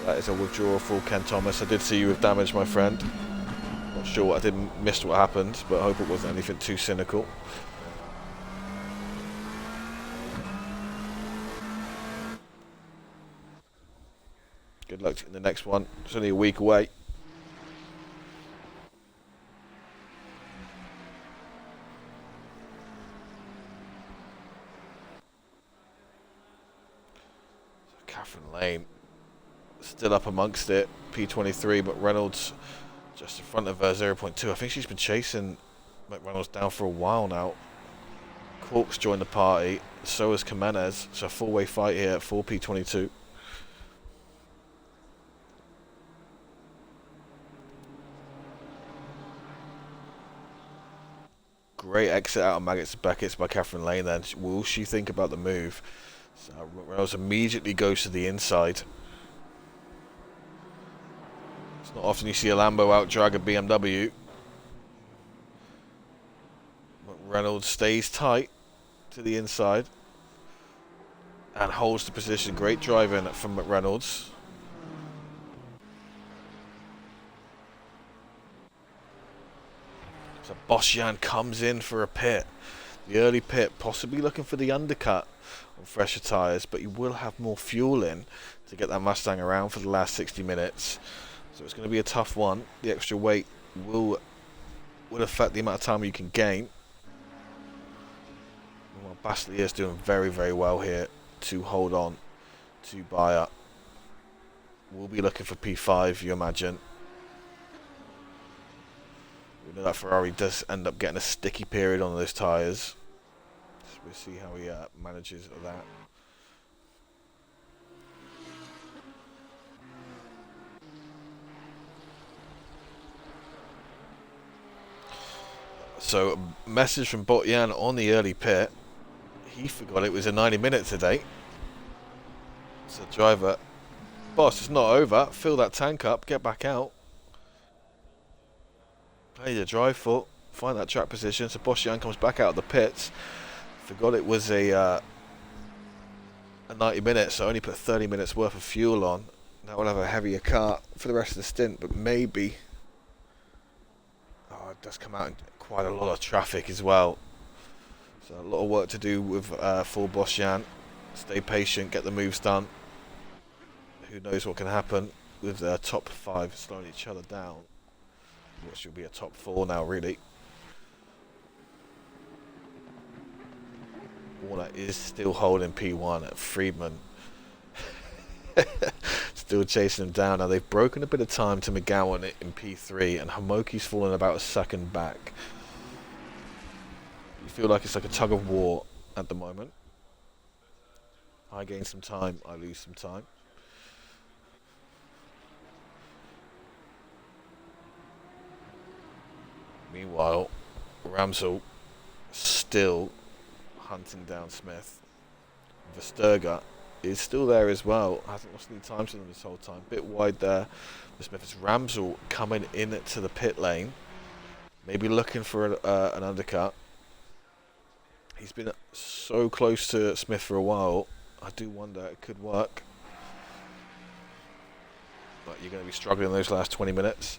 S1: That is a withdrawal for Ken Thomas. I did see you with damage, my friend. Not sure what I didn't miss what happened, but I hope it wasn't anything too cynical. Good luck in the next one. It's only a week away. So Catherine Lane still up amongst it. P23, but Reynolds just in front of her, 0.2. I think she's been chasing McReynolds down for a while now. Corks joined the party. So has Jimenez. So a four-way fight here for P22. Great exit out of Maggots and Beckett's by Catherine Lane then. Will she think about the move? So Reynolds immediately goes to the inside. It's not often you see a Lambo out drag a BMW. But Reynolds stays tight to the inside and holds the position. Great driving from McReynolds. So Bosjan comes in for a pit. The early pit, possibly looking for the undercut on fresher tyres, but you will have more fuel in to get that Mustang around for the last 60 minutes. So it's going to be a tough one. The extra weight will affect the amount of time you can gain. Well, Bastley is doing very, very well here to hold on to Bayer. We'll be looking for P5, you imagine. We know that Ferrari does end up getting a sticky period on those tyres. So we'll see how he manages that. So, a message from Botyan on the early pit. He forgot it was a 90 minute today. So driver, boss, it's not over. Fill that tank up. Get back out. Play the drive for. Find that track position. So Boschian comes back out of the pits. Forgot it was a 90 minutes, so only put 30 minutes worth of fuel on. Now we'll have a heavier car for the rest of the stint, but maybe. Oh, it does come out in quite a lot of traffic as well. So a lot of work to do with for Boschian. Stay patient, get the moves done. Who knows what can happen with the top 5 slowing each other down. Which should be a top 4 now, really. Warner is still holding P1 at Friedman. Still chasing him down. Now they've broken a bit of time to McGowan in P3, and Homoki's fallen about a second back. You feel like it's like a tug of war at the moment. I gain some time, I lose some time. Meanwhile, Ramsell still hunting down Smith. Versterger is still there as well. Hasn't lost any time to them this whole time. Bit wide there for Smith. It's Ramsell coming in to the pit lane. Maybe looking for an undercut. He's been so close to Smith for a while. I do wonder it could work. But you're going to be struggling those last 20 minutes.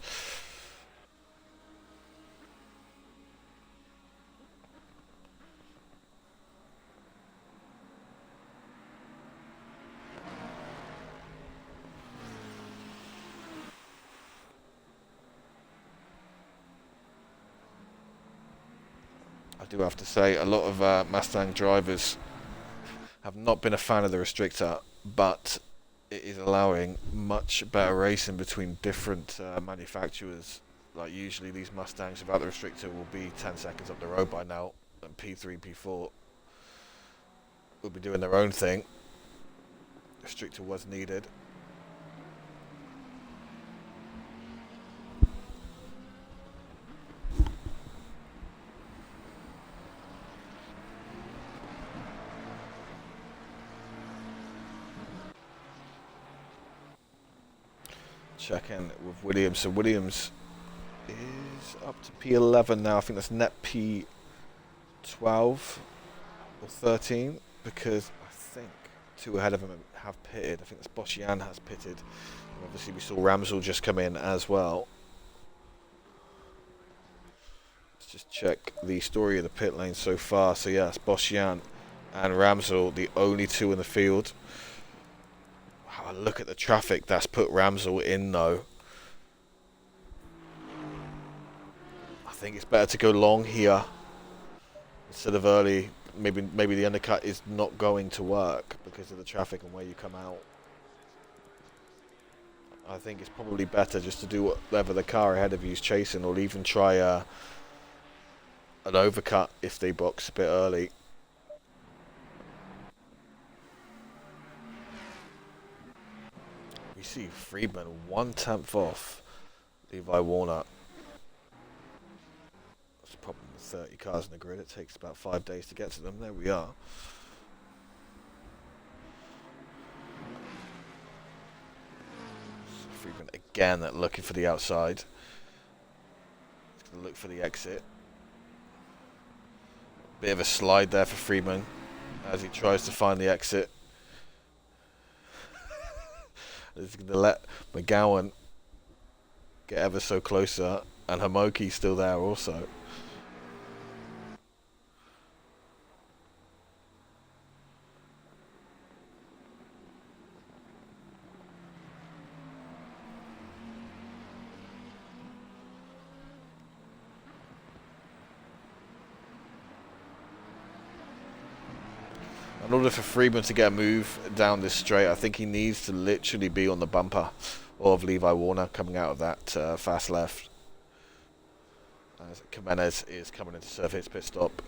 S1: I do have to say, a lot of Mustang drivers have not been a fan of the restrictor, but it is allowing much better racing between different manufacturers. Like usually these Mustangs without the restrictor will be 10 seconds up the road by now, and P3, P4 will be doing their own thing. Restrictor was needed. Check in with Williams. So Williams is up to P11 now. I think that's net P12 or 13, because I think 2 ahead of him have pitted. I think that's Boschian has pitted. And obviously we saw Ramsell just come in as well. Let's just check the story of the pit lane so far. So yes, Boschian and Ramsell, the only 2 in the field. Wow, look at the traffic that's put Ramsell in though. I think it's better to go long here instead of early. Maybe the undercut is not going to work because of the traffic and where you come out. I think it's probably better just to do whatever the car ahead of you is chasing, or even try an overcut if they box a bit early. We see Friedman 1/10 off Levi Warner. That's a problem with 30 cars in the grid. It takes about 5 days to get to them. There we are. So Friedman again looking for the outside. He's going to look for the exit. Bit of a slide there for Friedman as he tries to find the exit. He's going to let McGowan get ever so closer, and Homoki's still there also. In order for Friedman to get a move down this straight, I think he needs to literally be on the bumper of Levi Warner coming out of that fast left. As Jimenez is coming in to serve his pit stop.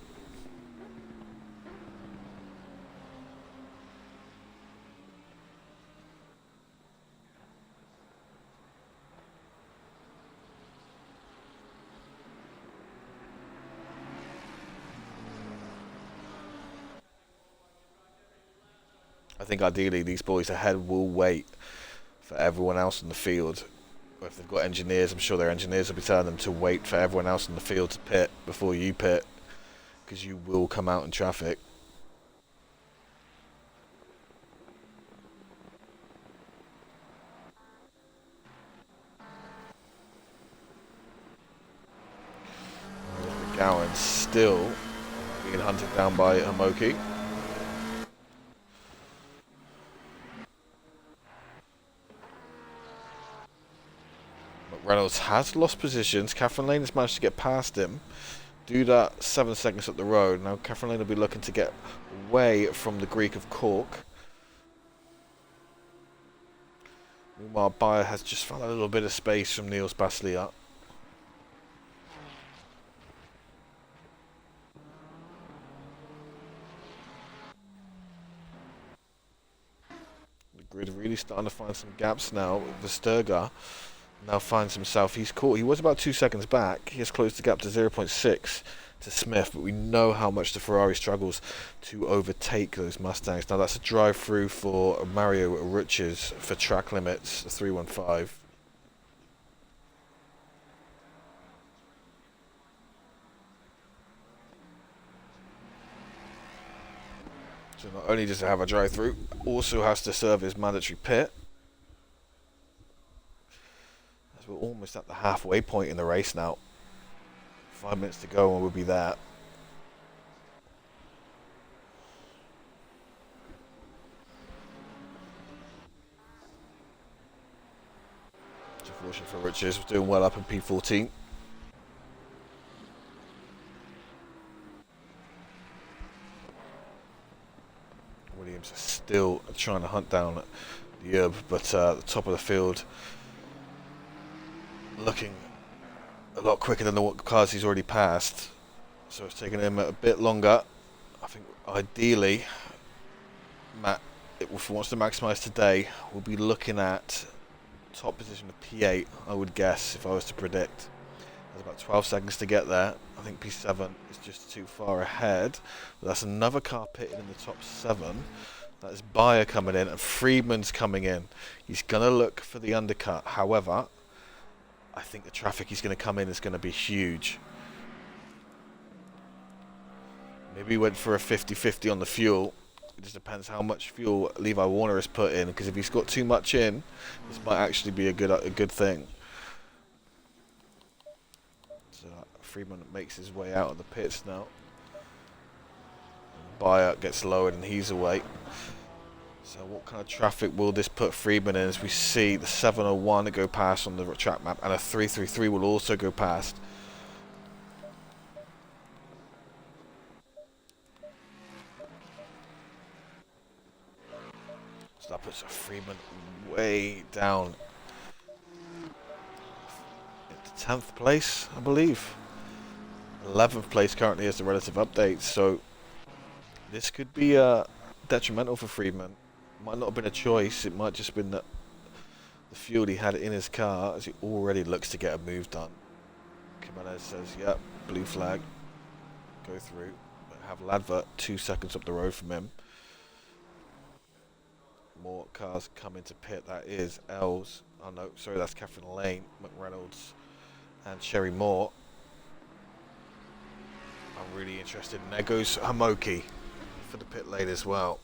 S1: I think ideally these boys ahead will wait for everyone else in the field. Or if they've got engineers, I'm sure their engineers will be telling them to wait for everyone else in the field to pit before you pit, because you will come out in traffic. McGowan still being hunted down by Hamoki. Reynolds has lost positions. Catherine Lane has managed to get past him. Do that 7 seconds up the road. Now Catherine Lane will be looking to get away from the Greek of Cork. Meanwhile, Bayer has just found a little bit of space from Niels Basliat. The grid really starting to find some gaps now. Versterga now finds himself, he's caught, he was about 2 seconds back. He has closed the gap to 0.6 to Smith, but we know how much the Ferrari struggles to overtake those Mustangs. Now that's a drive through for Mario Riches for track limits 315. So not only does it have a drive through, also has to serve his mandatory pit. As we're almost at the halfway point in the race now. 5 minutes to go and we'll be there. It's unfortunate for Richards. We're doing well up in P14. Williams is still trying to hunt down the Herb, but the top of the field looking a lot quicker than the cars he's already passed. So it's taken him a bit longer. I think ideally, Matt, if he wants to maximise today, we'll be looking at top position of P8, I would guess, if I was to predict. There's about 12 seconds to get there. I think P7 is just too far ahead. But that's another car pitted in the top 7. That is Bayer coming in and Friedman's coming in. He's going to look for the undercut. However, I think the traffic he's going to come in is going to be huge. Maybe he went for a 50-50 on the fuel. It just depends how much fuel Levi Warner has put in, because if he's got too much in, this might actually be a good thing. So Friedman makes his way out of the pits now. Bayer gets lowered and he's away. So what kind of traffic will this put Friedman in, as we see the 701 go past on the track map, and a 333 will also go past. So that puts Friedman way down into 10th place, I believe. 11th place currently is the relative update, so this could be detrimental for Friedman. Might not have been a choice, it might just have been that the fuel he had in his car, as he already looks to get a move done. Jimenez says, yep, blue flag, go through. But have Ladver 2 seconds up the road from him. More cars come into pit, that is Els, oh no, sorry, that's Catherine Lane, McReynolds and Sherry Moore. I'm really interested, and there goes Hamoki for the pit lane as well.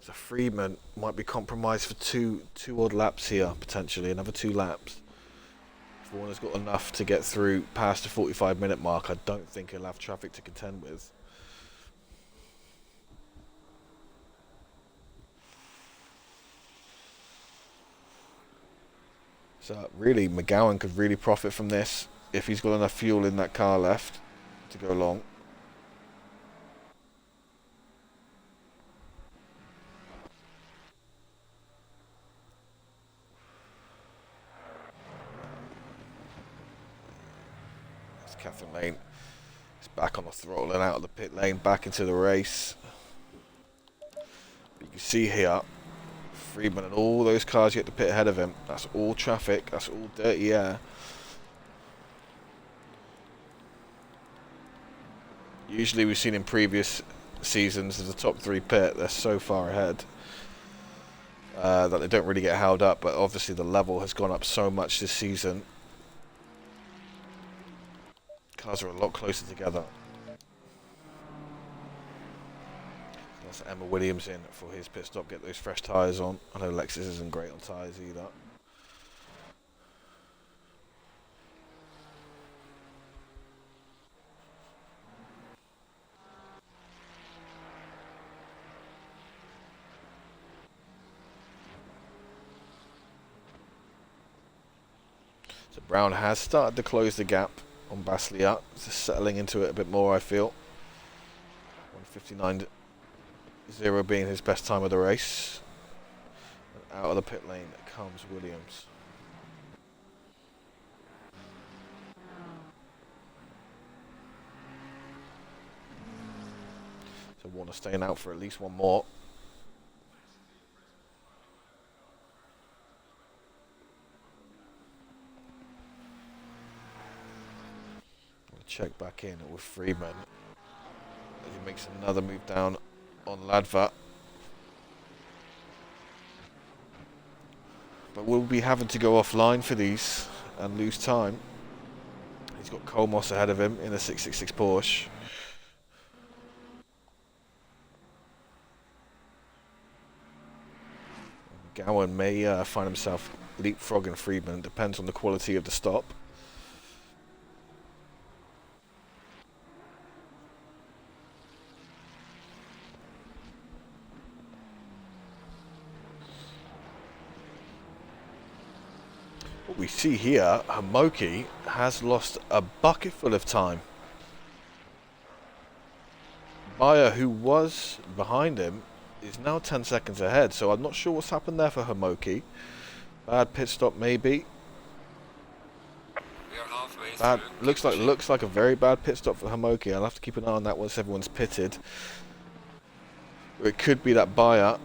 S1: So Friedman might be compromised for two odd laps here, potentially, another 2 laps. If Warner's got enough to get through past the 45-minute mark, I don't think he'll have traffic to contend with. So really, McGowan could really profit from this if he's got enough fuel in that car left to go long. Catherine Lane is back on the throttle and out of the pit lane, back into the race. You can see here, Friedman and all those cars get to pit ahead of him. That's all traffic, that's all dirty air. Usually we've seen in previous seasons of the top 3 pit, they're so far ahead. that they don't really get held up, but obviously the level has gone up so much this season. Cars are a lot closer together. That's Emma Williams in for his pit stop, get those fresh tyres on. I know Lexus isn't great on tyres either. So Brown has started to close the gap on Basliat, just settling into it a bit more, I feel. 1:59.0 being his best time of the race. And out of the pit lane comes Williams. So Warner staying out for at least one more. Check back in with Freeman as he makes another move down on Ladva. But we'll be having to go offline for these and lose time. He's got Colmos ahead of him in a 666 Porsche. Gowan may find himself leapfrogging Freeman, depends on the quality of the stop. What we see here, Homoki has lost a bucket full of time. Bayer, who was behind him, is now 10 seconds ahead, so I'm not sure what's happened there for Homoki. Bad pit stop maybe.
S2: We are halfway
S1: Bad,
S2: through.
S1: looks like a very bad pit stop for Homoki. I'll have to keep an eye on that once everyone's pitted. Or it could be that Bayer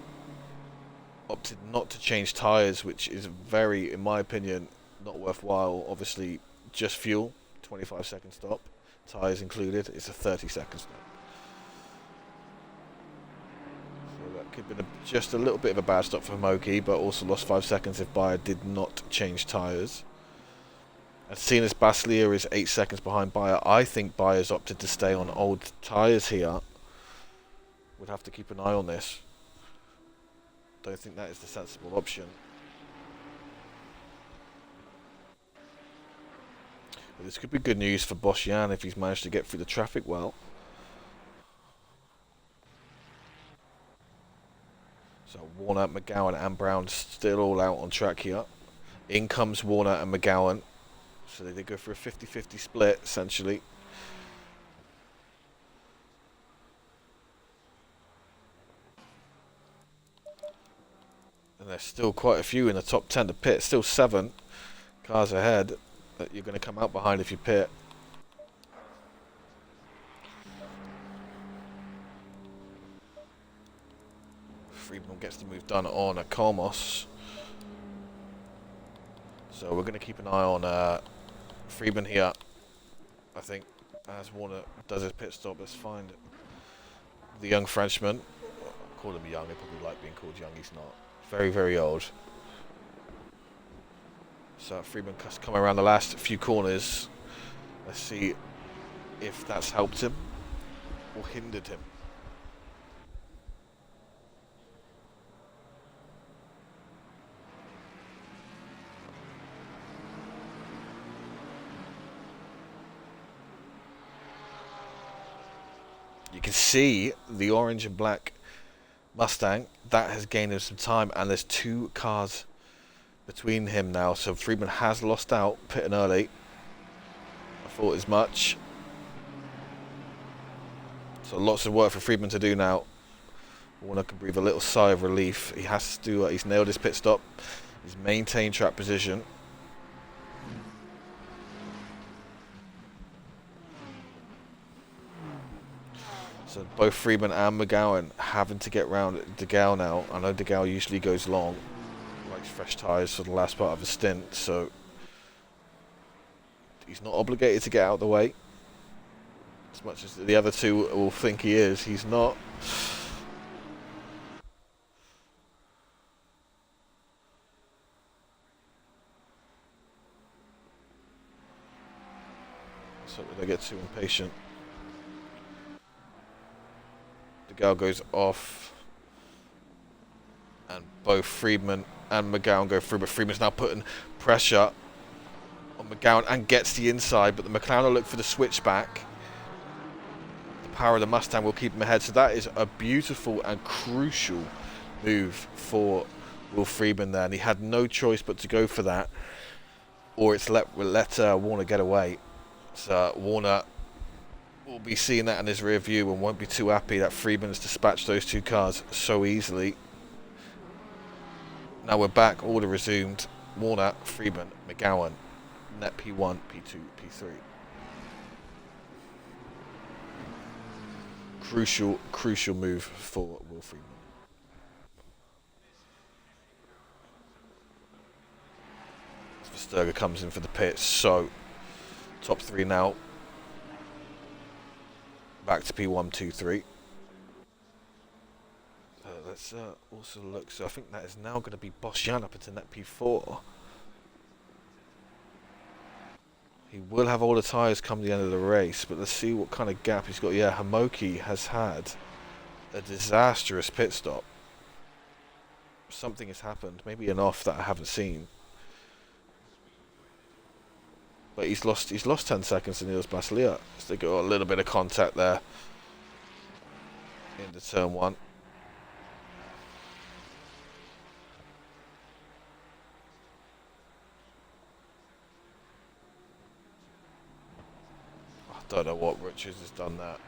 S1: opted not to change tyres, which is very, in my opinion, not worthwhile. Obviously, just fuel, 25-second stop, tyres included, it's a 30-second stop. So that could have been just a little bit of a bad stop for Homoki, but also lost 5 seconds if Bayer did not change tyres. And seeing as Baslier is 8 seconds behind Bayer, I think Bayer's opted to stay on old tyres here. Would have to keep an eye on this. Don't think that is the sensible option. But this could be good news for Boschian if he's managed to get through the traffic well. So Warner, McGowan and Brown still all out on track here. In comes Warner and McGowan. So they go for a 50-50 split essentially. And there's still quite a few in the top 10 to pit. Still 7 cars ahead that you're going to come out behind if you pit. Freeman gets the move done on at Colmos. So we're going to keep an eye on Freeman here. I think as Warner does his pit stop, let's find the young Frenchman. I call him young, I probably like being called young, he's not. Very, very old. So Freeman has come around the last few corners. Let's see if that's helped him or hindered him. You can see the orange and black Mustang. That has gained him some time, and there's 2 cars between him now. So Freeman has lost out, pitting early. I thought as much. So lots of work for Freeman to do now. Warner can breathe a little sigh of relief. He has to. He's nailed his pit stop. He's maintained track position. So both Freeman and McGowan having to get round De Gaulle now. I know De Gaulle usually goes long, likes fresh tyres for the last part of his stint, so he's not obligated to get out of the way. As much as the other 2 will think he is, he's not. so they get too impatient. The gal goes off, and both Friedman and McGowan go through, but Friedman's now putting pressure on McGowan and gets the inside, but the McLaren will look for the switchback. The power of the Mustang will keep him ahead, so that is a beautiful and crucial move for Will Friedman there, and he had no choice but to go for that, or it's let Warner get away. So Warner will be seeing that in his rear view and won't be too happy that Friedman has dispatched those two cars so easily. Now we're back, order resumed. Warner, Friedman, McGowan, net P1, P2, P3. Crucial move for Will Friedman. Verstappen comes in for the pits, so top three now. Back to P1, 2, 3. Let's also look. So I think that is now going to be Bosjan up into net P4. He will have all the tyres come the end of the race, but let's see what kind of gap he's got. Yeah, Hamoki has had a disastrous pit stop. Something has happened, maybe an off that I haven't seen. But he's lost 10 seconds to Niels Baslia. So they got a little bit of contact there into turn 1. I don't know what Richards has done that.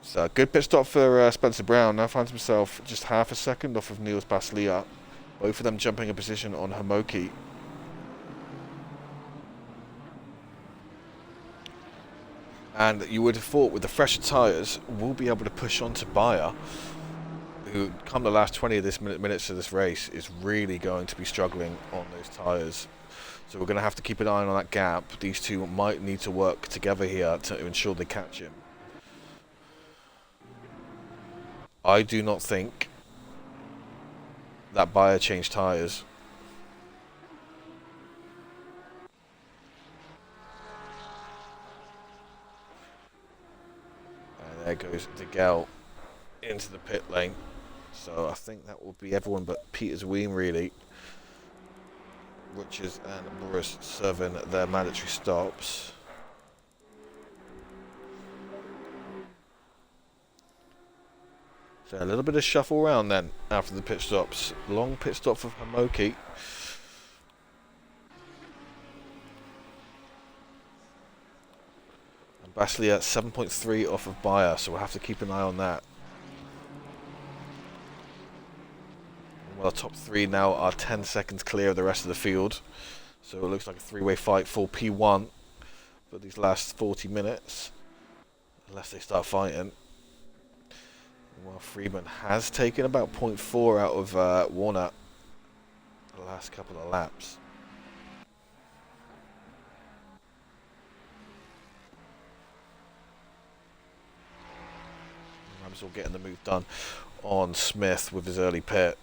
S1: So good pit stop for Spencer Brown. Now finds himself just half a second off of Niels Baslia. Both of them jumping a position on Hamoki. And you would have thought with the fresher tyres, we'll be able to push on to Bayer, who come the last 20 of this minutes of this race is really going to be struggling on those tyres. So we're going to have to keep an eye on that gap. These two might need to work together here to ensure they catch him. I do not think that Bayer changed tyres. And there goes DeGel into the pit lane. So I think that will be everyone but Peter Zween, really. Richards and Boris serving their mandatory stops. So a little bit of shuffle around then after the pit stops. Long pit stop for Hamoki. And Baslia 7.3 off of Bayer, so we'll have to keep an eye on that. Well, the top three now are 10 seconds clear of the rest of the field. So it looks like a three-way fight for P1 for these last 40 minutes. Unless they start fighting. Well, Friedman has taken about 0.4 out of Warner the last couple of laps. Ramsell getting the move done on Smith with his early pit.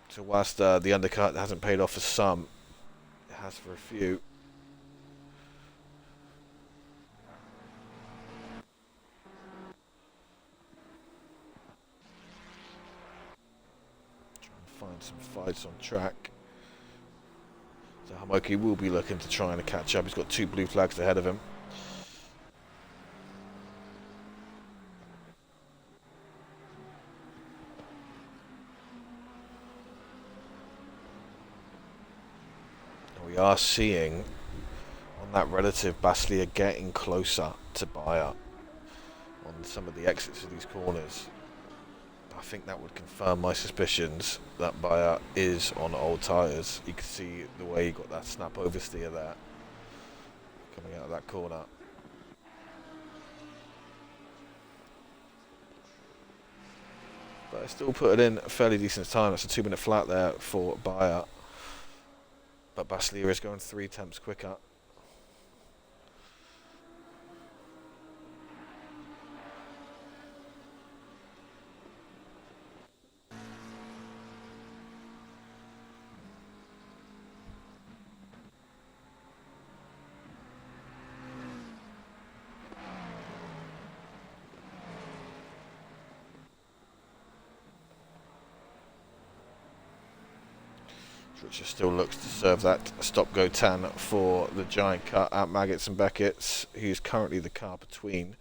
S1: So whilst the undercut hasn't paid off for some, it has for a few. Find some fights on track. So Hamoki will be looking to try and catch up. He's got 2 blue flags ahead of him. And we are seeing on that relative Baslia getting closer to Bayer on some of the exits of these corners. I think that would confirm my suspicions that Bayer is on old tyres. You can see the way he got that snap oversteer there, coming out of that corner. But I still put it in a fairly decent time. That's a 2-minute flat there for Bayer. But Baslia is going 3 tenths quicker. Richard still looks to serve that stop-go 10 for the giant cut at Maggots and Beckett's, who's currently the car between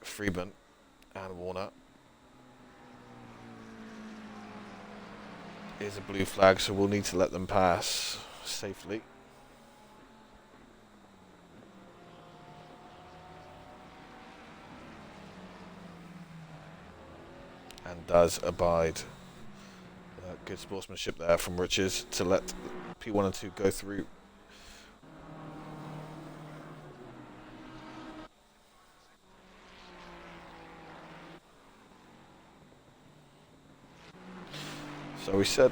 S1: Friedman and Warner. Is a blue flag, so we'll need to let them pass safely. And does abide. Good sportsmanship there from Richards to let P1 and 2 go through. So we said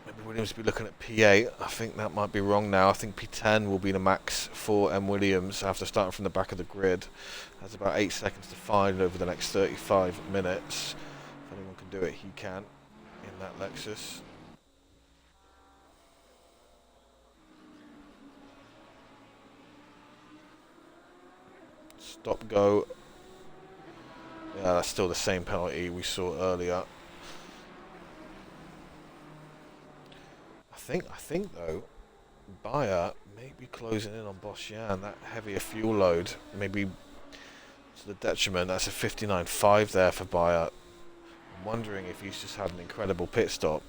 S1: maybe Williams will be looking at P8. I think that might be wrong now. I think P10 will be the max for M. Williams after starting from the back of the grid. Has about 8 seconds to find over the next 35 minutes. If anyone can do it, he can in that Lexus. Stop go. Yeah, that's still the same penalty we saw earlier. I think though, Bayer may be closing in on Boschian. That heavier fuel load, maybe to the detriment. That's a 59.5 there for Bayer. I'm wondering if he's just had an incredible pit stop.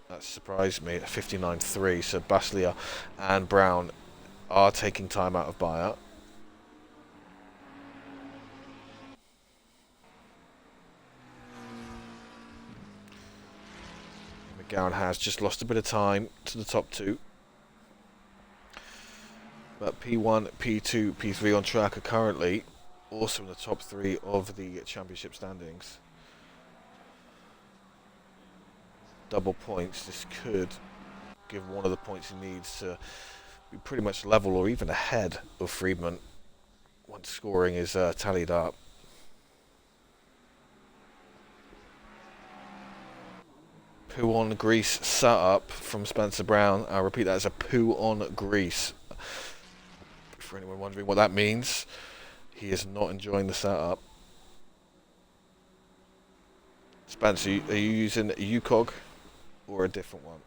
S1: That surprised me at 59.3. So Baslia and Brown are taking time out of Bayer. McGowan has just lost a bit of time to the top two. But P1, P2, P3 on track are currently also in the top 3 of the championship standings. Double points. This could give one of the points he needs to be pretty much level or even ahead of Friedman once scoring is tallied up. Poo on grease setup from Spencer Brown. I'll repeat that as a poo on grease. For anyone wondering what that means, he is not enjoying the setup. Spencer, are you using a UCOG or a different one?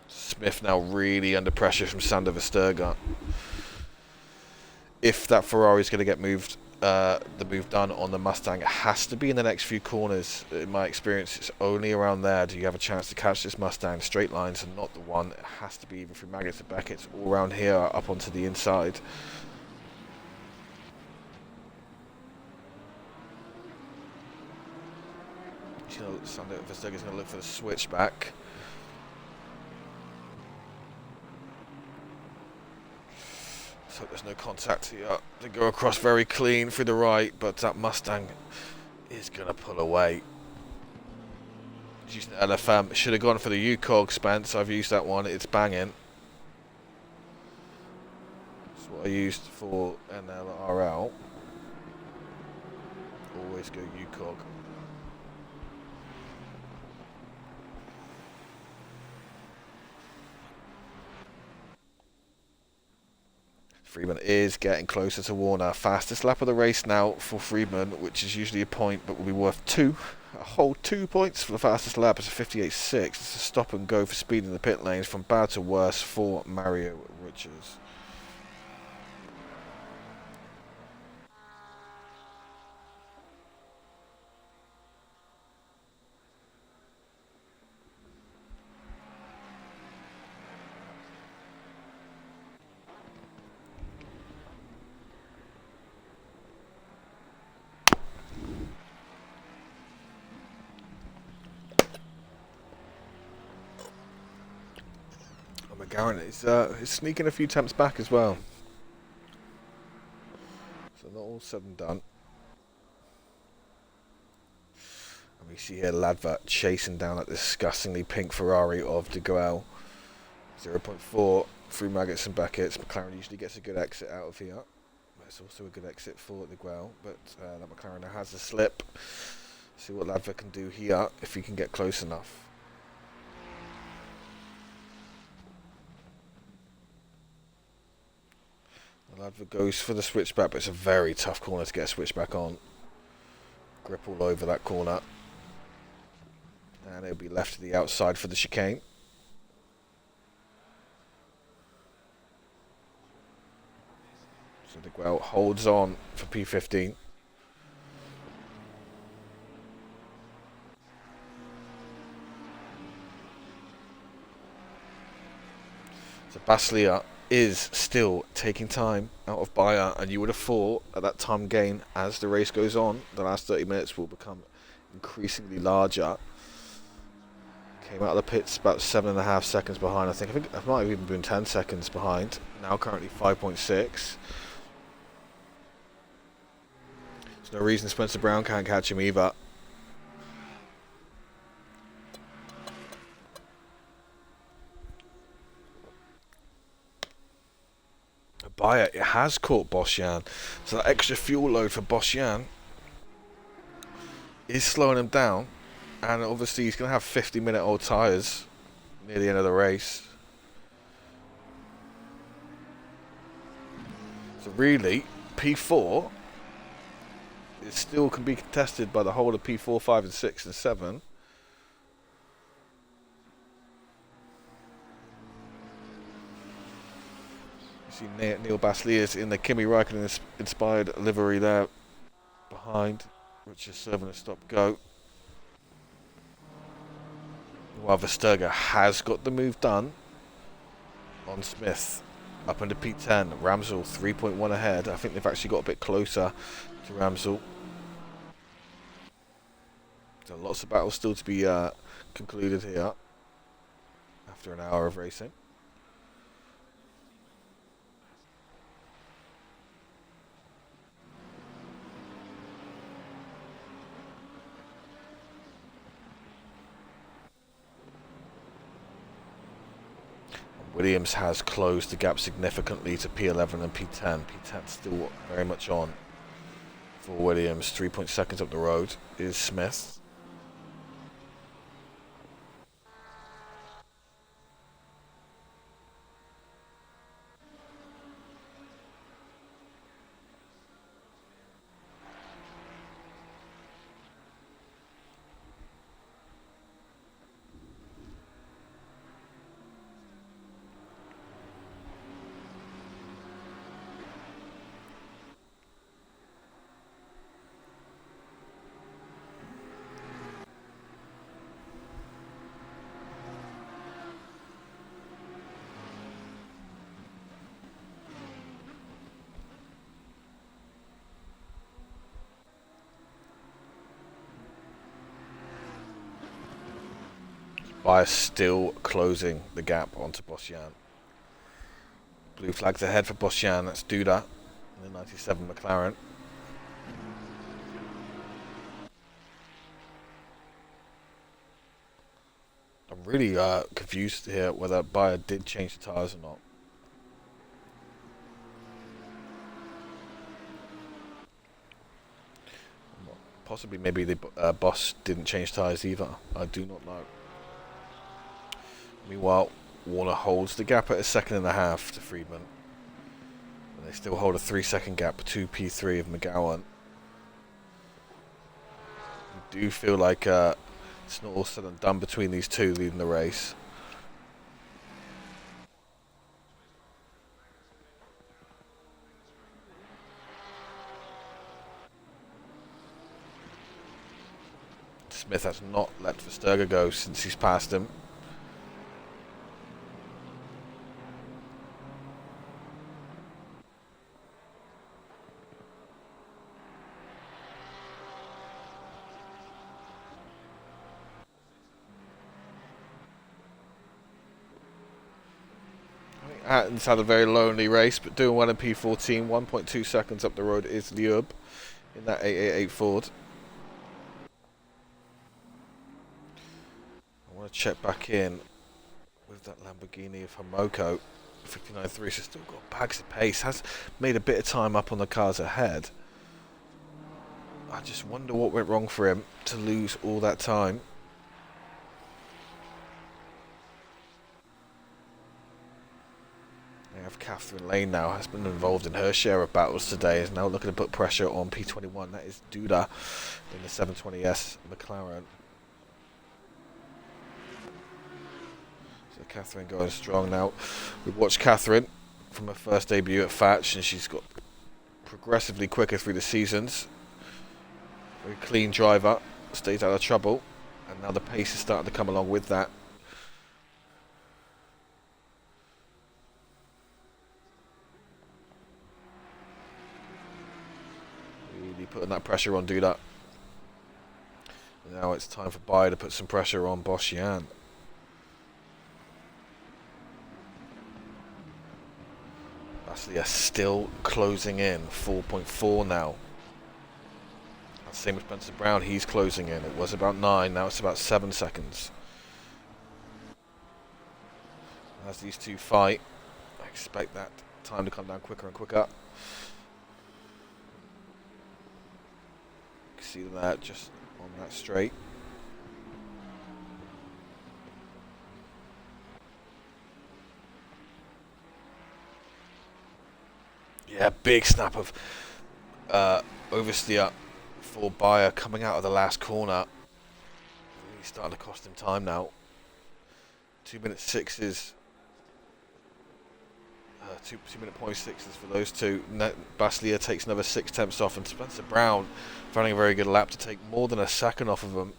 S1: Smith now really under pressure from Sander Versterger. If that Ferrari is going to get moved, the move done on the Mustang, it has to be in the next few corners. In my experience, it's only around there do you have a chance to catch this Mustang. Straight lines are not the one. It has to be either through Maggots or Beckett's or around here up onto the inside. Sander Versterger's going to look for the switchback. So there's no contact here. They go across very clean through the right, but that Mustang is going to pull away. He's using the LFM. Should have gone for the UCOG, Spence. I've used that one. It's banging. That's what I used for NLRL. Always go UCOG. Friedman is getting closer to Warner. Fastest lap of the race now for Friedman, which is usually a point, but will be worth 2. A whole 2 points for the fastest lap. It's a 58.6. It's a stop and go for speed in the pit lanes from bad to worse for Mario Richards. McGarren is sneaking a few temps back as well. So not all said and done. And we see here Ladva chasing down that disgustingly pink Ferrari of De Gaulle. 0.4 through Maggots and Beckett's. McLaren usually gets a good exit out of here. It's also a good exit for De Gaulle, but that McLaren now has a slip. See what Ladva can do here if he can get close enough. Ladva goes for the switchback, but it's a very tough corner to get a switchback on. Grip all over that corner. And it'll be left to the outside for the chicane. So De Gaulle holds on for P15. So Baslia is still taking time out of Bayer, and you would have thought at that time gain, as the race goes on, the last 30 minutes will become increasingly larger. Came out of the pits about 7.5 seconds behind. I think it might have even been 10 seconds behind. Now currently 5.6. There's no reason Spencer Brown can't catch him either. Bayer, it has caught Bosjan. So that extra fuel load for Bosjan is slowing him down. And obviously he's going to have 50-minute old tyres near the end of the race. So really, P4 it still can be contested by the whole of P4, 5 and 6 and 7. You see Neil Basliers in the Kimi Raikkonen inspired livery there behind, which is serving a stop-go. While Verstappen has got the move done on Smith up into P10. Ramsell 3.1 ahead. I think they've actually got a bit closer to Ramsell. So lots of battles still to be concluded here after an hour of racing. Williams has closed the gap significantly to P11 and P10. P10 still very much on for Williams. 3 seconds up the road is Smith. Bias still closing the gap onto Bosjan. Blue flags ahead for Bosjan. That's Duda in the 97 McLaren. I'm really confused here whether Bayer did change the tyres or not. Possibly, maybe the boss didn't change tyres either. I do not know. Meanwhile, Warner holds the gap at 1.5 seconds to Friedman. And they still hold a 3-second gap to P3 of McGowan. I do feel like it's not all said and done between these two leading the race. Smith has not let Verstappen go since he's passed him. Hatton's had a very lonely race, but doing well in P14. 1.2 seconds up the road is Liub in that 888 Ford. I want to check back in with that Lamborghini of Homoko. 59.3, so still got bags of pace. Has made a bit of time up on the cars ahead. I just wonder what went wrong for him to lose all that time. We have Catherine Lane now, has been involved in her share of battles today, is now looking to put pressure on P21. That is Duda in the 720S McLaren. So Catherine going strong now. We've watched Catherine from her first debut at Fatch, and she's got progressively quicker through the seasons. Very clean driver, stays out of trouble, and now the pace is starting to come along with that. Really putting that pressure on Duda. Now it's time for Bayer to put some pressure on Boschian. Baslia still closing in, 4.4 now. Same as Spencer Brown, he's closing in. It was about 9, now it's about 7 seconds. As these two fight, I expect that time to come down quicker and quicker. You can see them there just on that straight. Yeah, big snap of oversteer for Bayer coming out of the last corner. Really starting to cost him time now. 2 minute 6s. 2 minute point 6s for those two. Baslia takes another 6 tenths off, and Spencer Brown finding a very good lap to take more than a second off of them.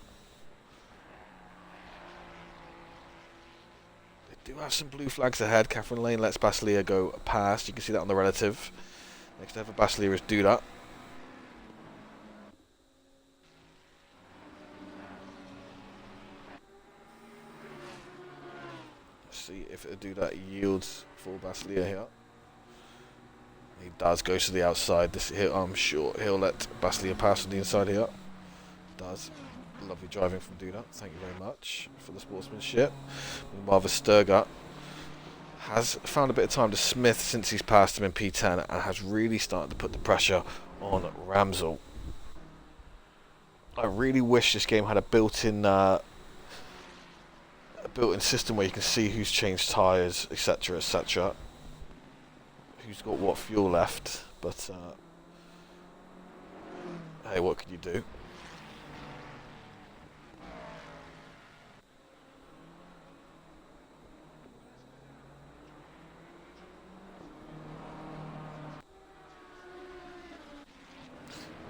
S1: They do have some blue flags ahead. Catherine Lane lets Baslia go past. You can see that on the relative. Next over Baslia is Duda. See if it do that yields for Baslia here. He does go to the outside. This here, I'm sure he'll let Baslia pass on the inside here. Does. Lovely driving from Duda. Thank you very much for the sportsmanship. Meanwhile, Sturger has found a bit of time to Smith since he's passed him in P10 and has really started to put the pressure on Ramsel. I really wish this game had a built-in system where you can see who's changed tyres, etc, etc, who's got what fuel left, but hey, what can you do?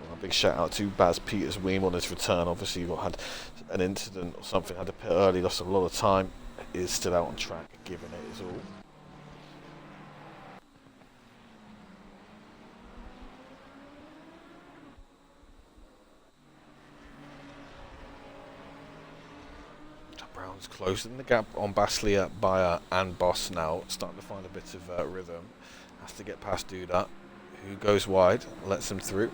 S1: Well, a big shout out to Baz Peters Weem on his return. Obviously you had an incident or something, had to pit early, lost a lot of time, is still out on track, giving it his all. Brown's closing the gap on Baslia, Bayer and Boss now, starting to find a bit of rhythm. Has to get past Duda, who goes wide, lets him through.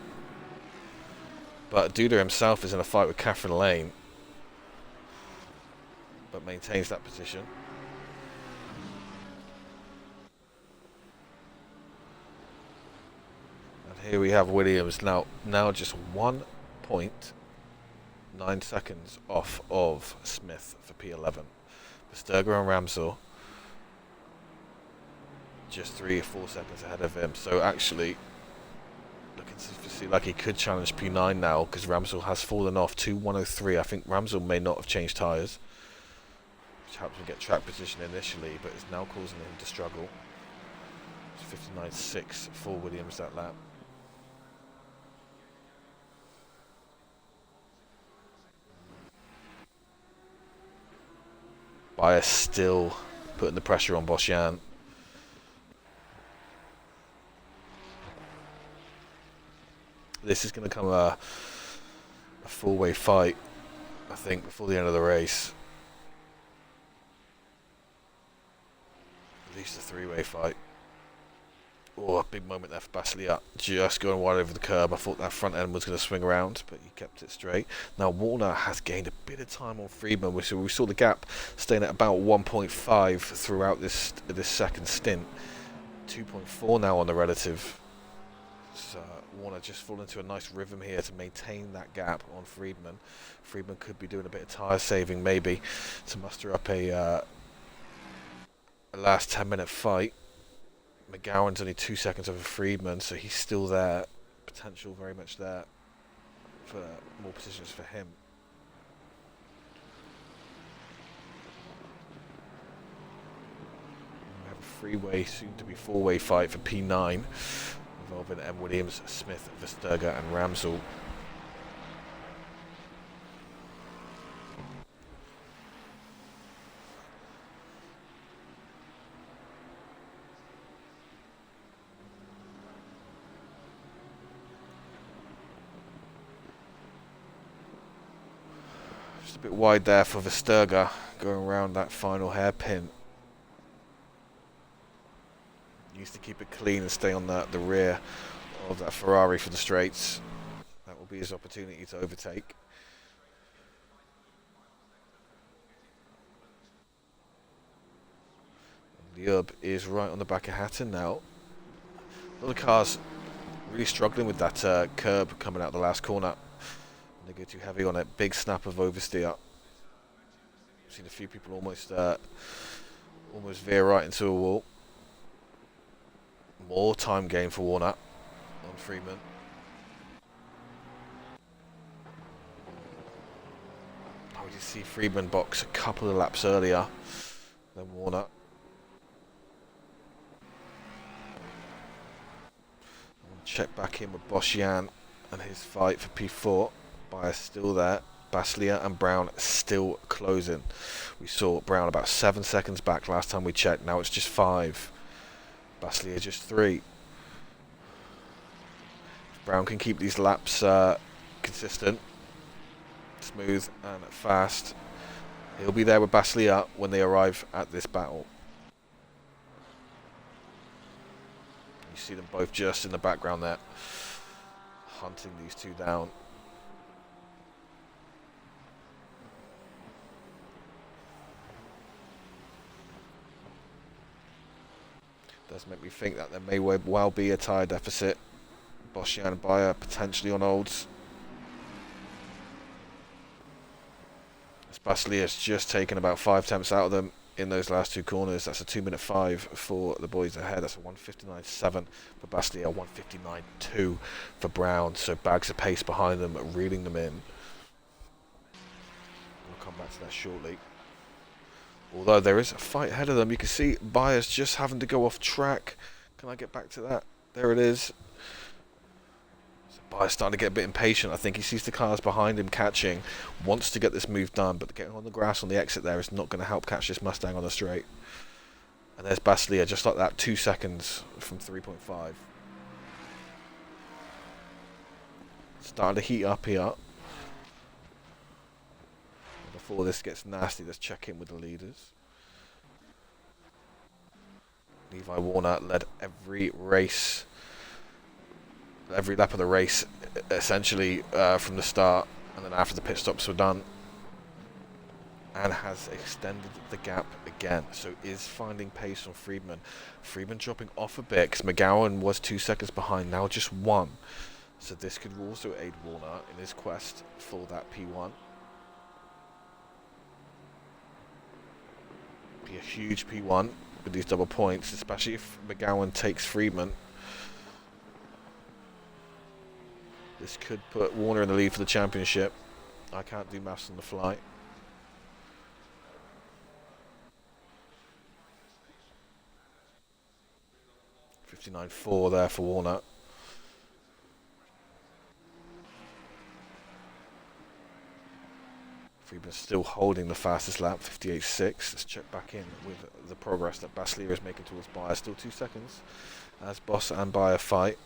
S1: But Duda himself is in a fight with Catherine Lane, but maintains that position. And here we have Williams now just 1.9 seconds off of Smith for P11. Sturger and Ramsel just 3 or 4 seconds ahead of him. So actually looking to see like he could challenge P9 now, because Ramsel has fallen off to 103. I think Ramsel may not have changed tyres, which helps him get track position initially, but it's now causing him to struggle. It's 59.6 for Williams that lap. Bayer still putting the pressure on Boschian. This is going to come a four-way fight, I think, before the end of the race. least a three-way fight. Oh, a big moment there for Baslia. Just going wide over the curb. I thought that front end was going to swing around, but he kept it straight. Now, Warner has gained a bit of time on Friedman. We saw the gap staying at about 1.5 throughout this second stint. 2.4 now on the relative. So Warner just fall into a nice rhythm here to maintain that gap on Friedman. Friedman could be doing a bit of tyre saving maybe to muster up a last 10-minute fight. McGowan's only 2 seconds over Friedman, so he's still there. Potential very much there for more positions for him. We have a three-way, soon-to-be four-way fight for P9, involving M. Williams, Smith, Vesterga and Ramsell. Just a bit wide there for Vesterga, going around that final hairpin. Needs to keep it clean and stay on the rear of that Ferrari for the straights. That will be his opportunity to overtake. And Liub is right on the back of Hatton now. A lot of cars really struggling with that curb coming out the last corner. They go too heavy on it. Big snap of oversteer. I've seen a few people almost veer right into a wall. More time gain for Warner on Freeman. Oh, we did see Freeman box a couple of laps earlier than Warner. Check back in with Boschian and his fight for P4. Bias still there. Baslia and Brown still closing. We saw Brown about 7 seconds back last time we checked. Now it's just 5. Baslia just 3. If Brown can keep these laps consistent, smooth and fast, he'll be there with Baslia when they arrive at this battle. You see them both just in the background there, hunting these two down. Does make me think that there may well be a tyre deficit. Boschian and Bayer potentially on olds. Baslia has just taken about 5 tenths out of them in those last 2 corners. That's a 2-minute 5 for the boys ahead. That's a 1:59.7 for Baslia, 1:59.2 for Brown. So bags of pace behind them, reeling them in. We'll come back to that shortly. Although there is a fight ahead of them, you can see Byers just having to go off track. Can I get back to that? There it is. So Byers starting to get a bit impatient. I think he sees the cars behind him catching, wants to get this move done, but getting on the grass on the exit there is not going to help catch this Mustang on the straight. And there's Baslia, just like that, 2 seconds from 3.5. Starting to heat up here. Before this gets nasty, let's check in with the leaders. Levi Warner led every lap of the race, essentially from the start, and then after the pit stops were done, and has extended the gap again. So is finding pace on Friedman. Friedman dropping off a bit, because McGowan was 2 seconds behind, now just 1. So this could also aid Warner in his quest for that P1. Be a huge P1 with these double points, especially if McGowan takes Friedman. This could put Warner in the lead for the championship. I can't do maths on the fly. .59.4 there for Warner. Friedman's still holding the fastest lap, 58.6. Let's check back in with the progress that Baslia is making towards Bayer. Still 2 seconds as Boss and Bayer fight.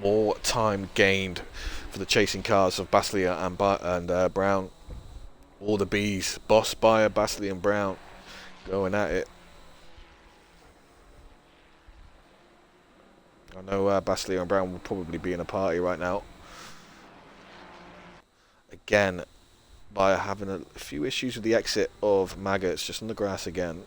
S1: More time gained for the chasing cars of Baslia and Brown. All the Bs, Boss, Bayer, Baslia and Brown going at it. I know Baslia and Brown will probably be in a party right now. Again, Bayer having a few issues with the exit of Maggots, just on the grass again.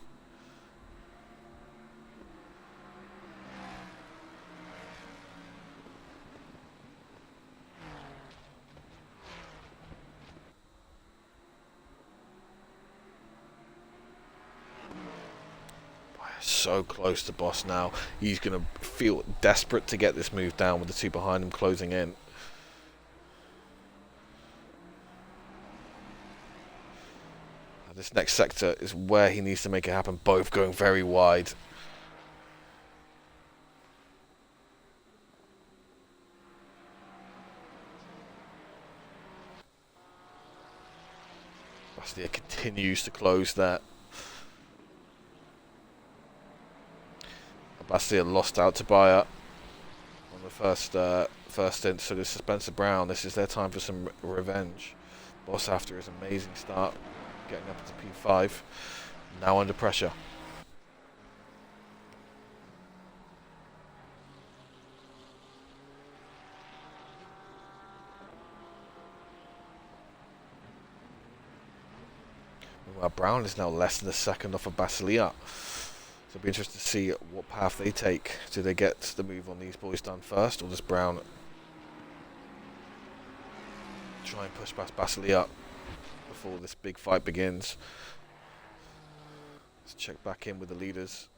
S1: So close to Boss now. He's going to feel desperate to get this move down with the two behind him closing in. This next sector is where he needs to make it happen. Both going very wide. Bastia continues to close that. Bastia lost out to Bayer on the first stint, so this is Spencer Brown. This is their time for some revenge. Boss after his amazing start, getting up into P5, now under pressure. Meanwhile, Brown is now less than a second off of Basilia. So it'll be interesting to see what path they take. Do they get the move on these boys done first, or does Brown try and push past Basilia before this big fight begins? Let's check back in with the leaders.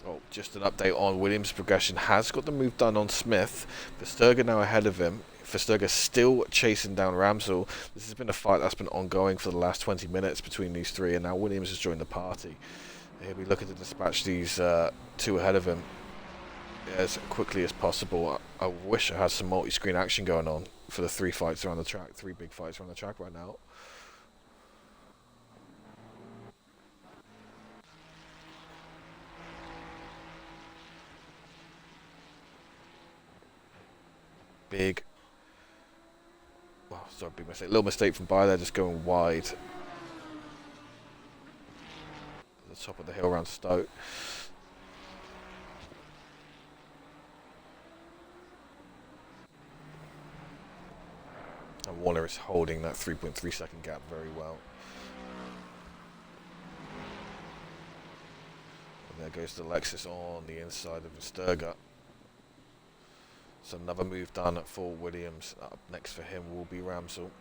S1: Oh, just an update on Williams' progression. Has got the move done on Smith. Versterger now ahead of him. Versterger still chasing down Ramsell. This has been a fight that's been ongoing for the last 20 minutes between these three, and now Williams has joined the party. He'll be looking to dispatch these two ahead of him as quickly as possible. I wish I had some multi-screen action going on for the three fights around the track. Three big fights around the track right now. Big. Oh, sorry, big mistake. Little mistake from Bayer there, just going wide. At the top of the hill around Stoke. And Warner is holding that 3.3 second gap very well. And there goes the Lexus on the inside of Versterger. So another move done for Williams. Up next for him will be Ramsell.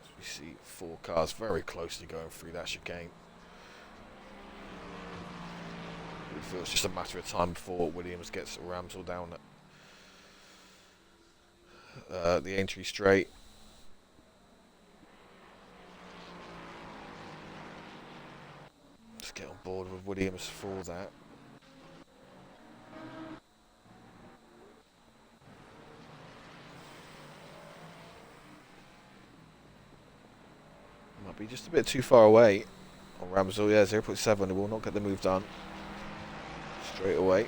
S1: As we see four cars very closely going through that chicane. It feels just a matter of time before Williams gets Ramsell down at the entry straight. Get on board with Williams for that. Might be just a bit too far away on Ramsell. Yeah, 0.7. He will not get the move done straight away.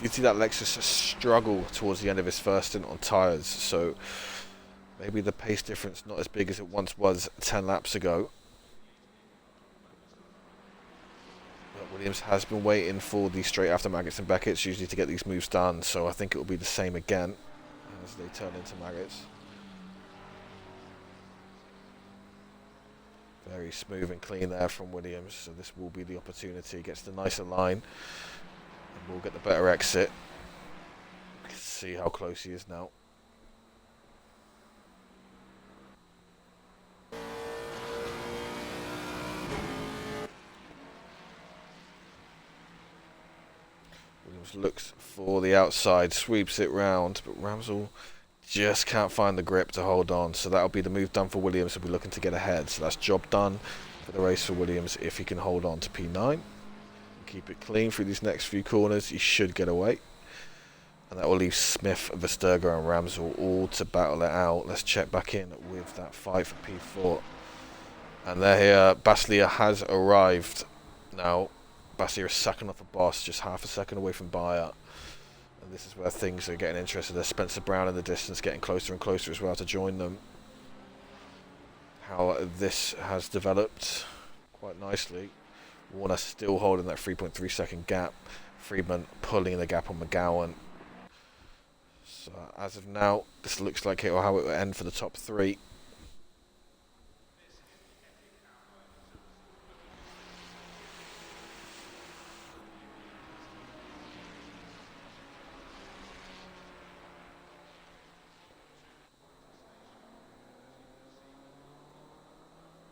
S1: You see that Lexus struggle towards the end of his first stint on tyres, so maybe the pace difference not as big as it once was 10 laps ago. But Williams has been waiting for the straight after Maggots and Beckett's usually to get these moves done, so I think it will be the same again as they turn into Maggots. Very smooth and clean there from Williams, so this will be the opportunity. Gets the nicer line. And we'll get the better exit. Let's see how close he is now. Williams looks for the outside, sweeps it round, but Ramsell just can't find the grip to hold on. So that'll be the move done for Williams. He'll be looking to get ahead. So that's job done for the race for Williams if he can hold on to P9. Keep it clean through these next few corners. He should get away. And that will leave Smith, Versterger and Ramsell all to battle it out. Let's check back in with that fight for P4. And there here, Baslia has arrived. Now, Baslia is second off a boss, just half a second away from Bayer. And this is where things are getting interested. There's Spencer Brown in the distance, getting closer and closer as well to join them. How this has developed quite nicely. Warner still holding that 3.3 second gap. Friedman pulling the gap on McGowan. So as of now, this looks like it will how it will end for the top three.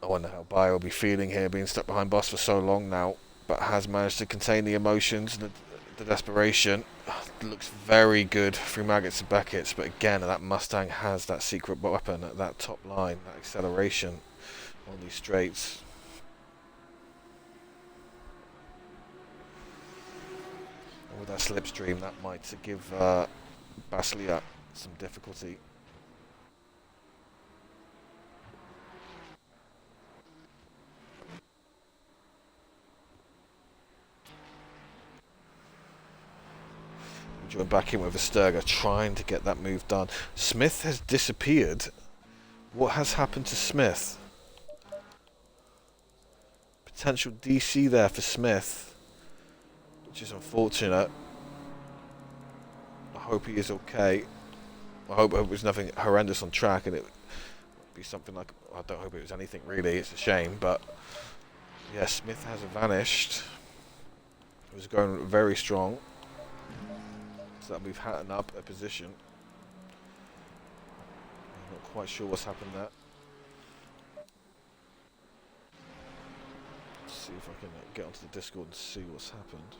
S1: I wonder how Bayer will be feeling here, being stuck behind Boss for so long now, but has managed to contain the emotions and the desperation. Looks very good through Maggots and Beckett's, but again, that Mustang has that secret weapon at that top line, that acceleration on these straights. And with that slipstream, that might give Baslia some difficulty. Join back in with Versterger, trying to get that move done. Smith has disappeared. What has happened to Smith? Potential DC there for Smith, which is unfortunate. I hope he is okay. I hope it was nothing horrendous on track, and it would be something like, I don't hope it was anything really, it's a shame, but yeah, Smith has vanished. It was going very strong. So that move Hatton up a position. I'm not quite sure what's happened there. Let's see if I can get onto the Discord and see what's happened.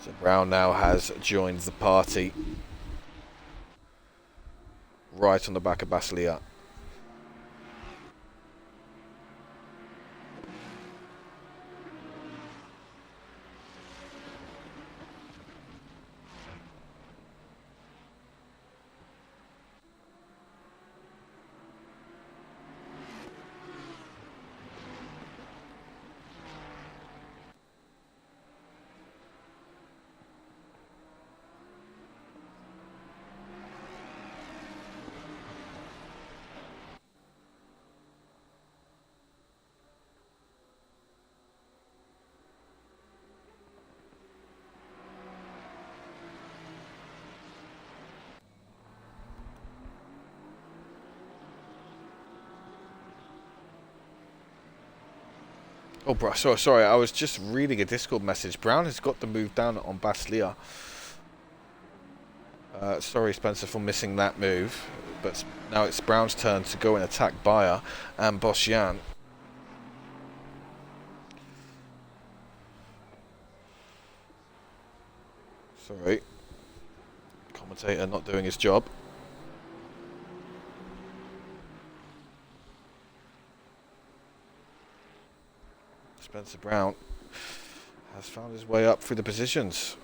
S1: So Brown now has joined the party right on the back of Baslia. Oh, bro, sorry, I was just reading a Discord message. Brown has got the move down on Baslia. Sorry, Spencer, for missing that move. But now it's Brown's turn to go and attack Bayer and Boschian. Sorry. Commentator not doing his job. Spencer Brown has found his way up through the positions.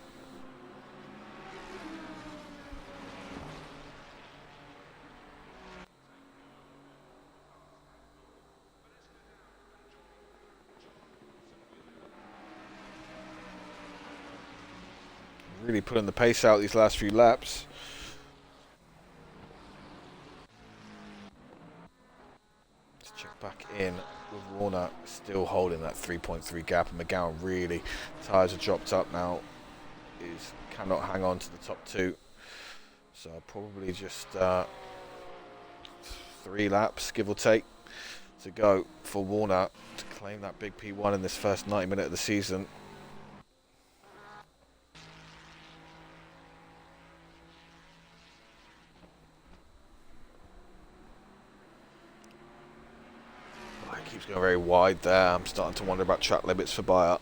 S1: Really pulling the pace out these last few laps. Let's check back in with Warner still holding that 3.3 gap, and McGowan really, tyres are dropped up now, cannot hang on to the top two. So probably just 3 laps, give or take, to go for Warner to claim that big P1 in this first 90 minute of the season. Oh, it keeps going very wide there. I'm starting to wonder about track limits for Bayer.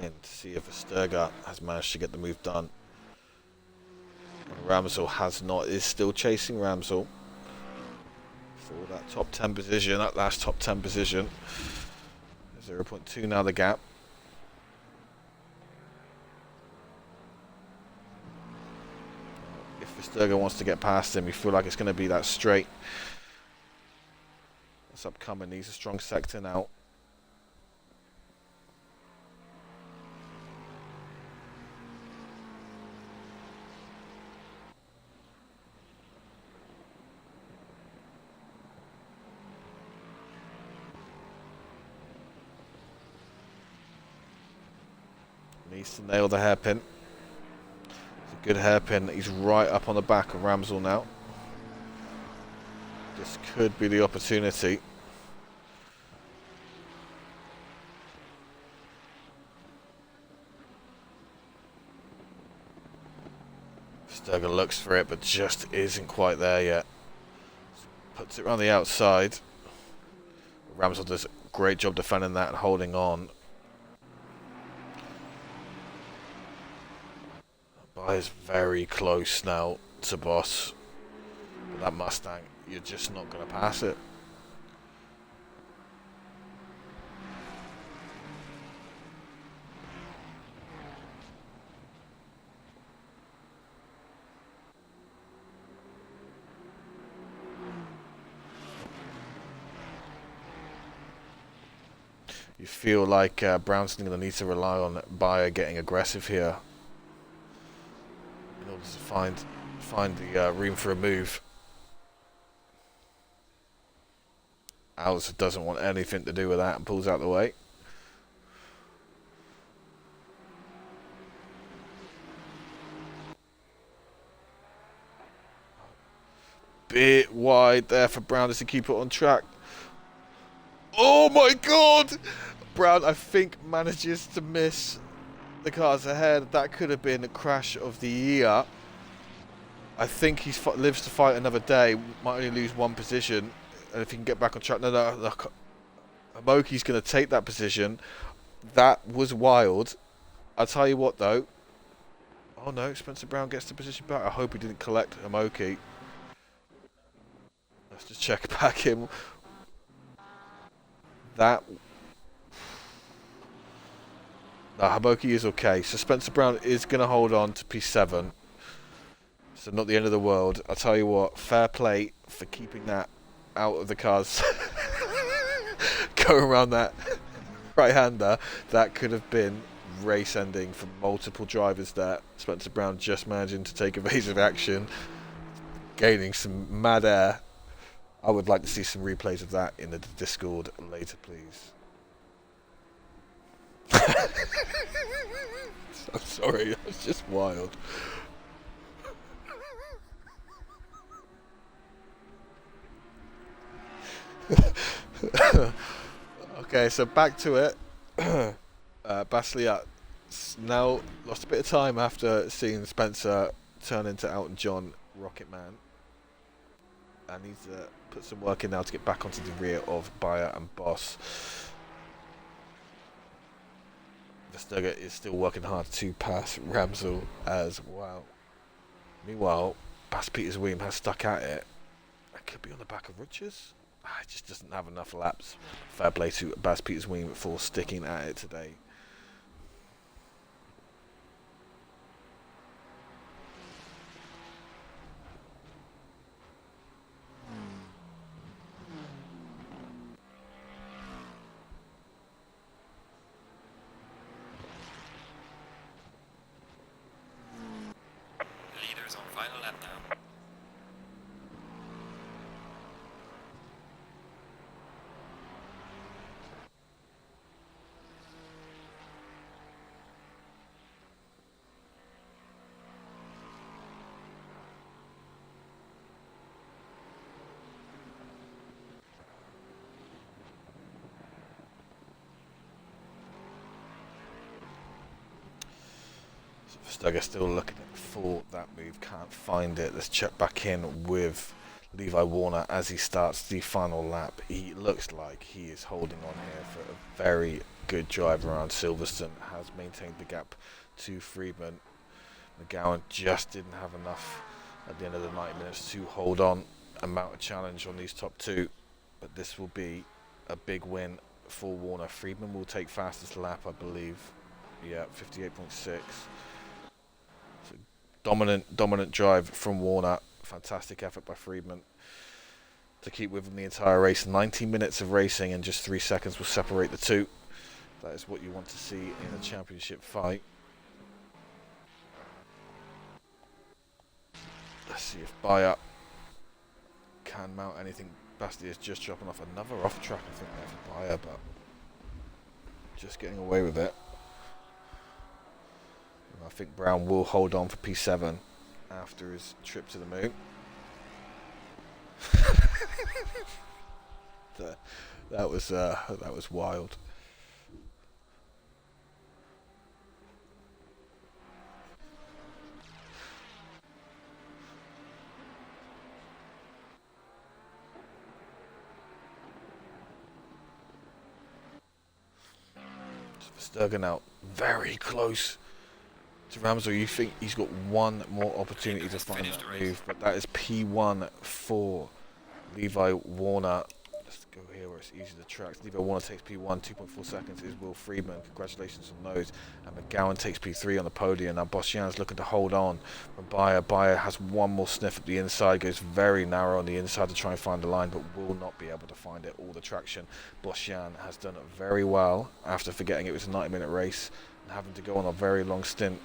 S1: In to see if Verstappen has managed to get the move done. Ramsell has not, is still chasing Ramsell for that top 10 position, that last top 10 position. 0.2 now the gap. If Verstappen wants to get past him, you feel like it's going to be that straight. That's upcoming, needs a strong sector now. Needs to nail the hairpin. It's a good hairpin. He's right up on the back of Ramsell now. This could be the opportunity. Sturger looks for it, but just isn't quite there yet. Puts it around the outside. Ramsell does a great job defending that and holding on. Is very close now to Boss. But that Mustang, you're just not going to pass it. You feel like Brown's going to need to rely on Bayer getting aggressive here in order to find the room for a move. Alice doesn't want anything to do with that and pulls out the way. Bit wide there for Brown just to keep it on track. Oh my god! Brown, I think, manages to miss the cars ahead. That could have been a crash of the year. I think he lives to fight another day. Might only lose one position. And if he can get back on track... No. Amoki's going to take that position. That was wild. I'll tell you what, though. Oh, no. Spencer Brown gets the position back. I hope he didn't collect Amoki. Let's just check back in. That... No, Hamoki is okay. So Spencer Brown is going to hold on to P7. So not the end of the world. I'll tell you what, fair play for keeping that out of the cars. Going around that right-hander. That could have been race ending for multiple drivers there. Spencer Brown just managing to take evasive action. Gaining some mad air. I would like to see some replays of that in the Discord later, please. I'm sorry, that was just wild. Okay, so back to it. Basliat now lost a bit of time after seeing Spencer turn into Elton John Rocket Man. And needs to put some work in now to get back onto the rear of Bayer and Boss. Verstappen is still working hard to pass Ramsell as well. Meanwhile, Bas Peters William has stuck at it. That could be on the back of Rutgers. It just doesn't have enough laps. Fair play to Bas Peters William for sticking at it today.
S2: is on final lap now.
S1: Verstappen still looking for that move, can't find it. Let's check back in with Levi Warner as he starts the final lap. He looks like he is holding on here for a very good drive around Silverstone, has maintained the gap to Friedman. McGowan just didn't have enough at the end of the 90 minutes to hold on and mount a challenge on these top two, but this will be a big win for Warner. Friedman will take fastest lap, I believe. Yeah, 58.6. Dominant drive from Warner. Fantastic effort by Friedman to keep with him the entire race. 90 minutes of racing and just 3 seconds will separate the two. That is what you want to see in a championship fight. Let's see if Bayer can mount anything. Basti is just dropping off another off track, I think, there for Bayer, but just getting away with it. I think Brown will hold on for P7 after his trip to the moon. that was wild. Verstappen out very close to Ramsey. You think he's got one more opportunity to find that move, but that is P1 for Levi Warner. Let's go here where it's easy to track. Levi Warner takes P1, 2.4 seconds is Will Friedman. Congratulations on those. And McGowan takes P3 on the podium. Now Boschian's looking to hold on from Bayer. Bayer has one more sniff at the inside, goes very narrow on the inside to try and find the line, but will not be able to find it. All the traction. Boschian has done it very well after forgetting it was a 90-minute race and having to go on a very long stint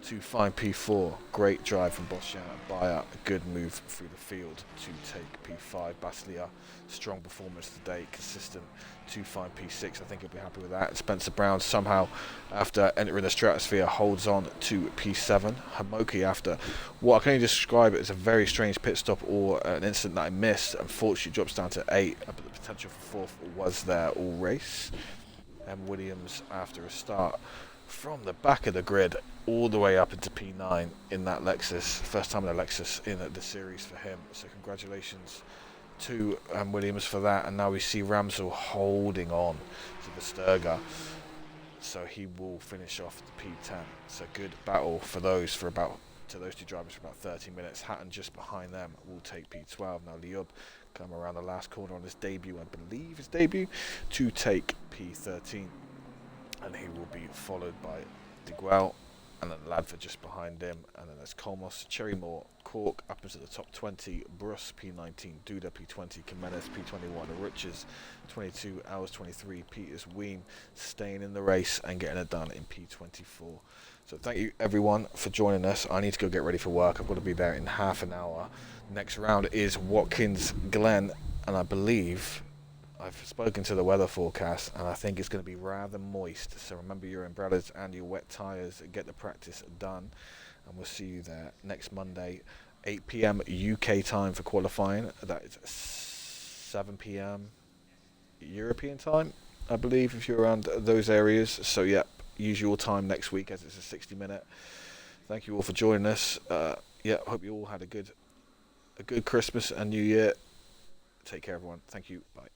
S1: to find P4. Great drive from Boschian and Bayer. A good move through the field to take P5. Baslia, strong performance today, consistent to find P6. I think he'll be happy with that. And Spencer Brown somehow, after entering the stratosphere, holds on to P7. Hamoki, after what I can only describe it as a very strange pit stop or an incident that I missed, unfortunately drops down to 8, but the potential for 4th was there all race. And Williams, after a start from the back of the grid all the way up into P9 in that Lexus. First time in a Lexus in the series for him. So congratulations to Williams for that. And now we see Ramsell holding on to the Sturger. So he will finish off the P10. So good battle for those two drivers for about 30 minutes. Hatton just behind them will take P12. Now Liub come around the last corner on his debut, I believe his debut, to take P13. And he will be followed by De Guel, and then Ladford just behind him, and then there's Colmos, Cherrymore, Cork up into the top 20, Bruss P19, Duda P20, Jimenez P21, Riches 22, Hours 23, Peters Weem staying in the race and getting it done in P24. So thank you everyone for joining us. I need to go get ready for work. I've got to be there in half an hour. Next round is Watkins Glen, and I believe I've spoken to the weather forecast, and I think it's going to be rather moist. So remember your umbrellas and your wet tyres. Get the practice done, and we'll see you there next Monday, 8 p.m. UK time for qualifying. That is 7 p.m. European time, I believe, if you're around those areas. So yeah, usual time next week as it's a 60-minute. Thank you all for joining us. Hope you all had a good Christmas and New Year. Take care, everyone. Thank you. Bye.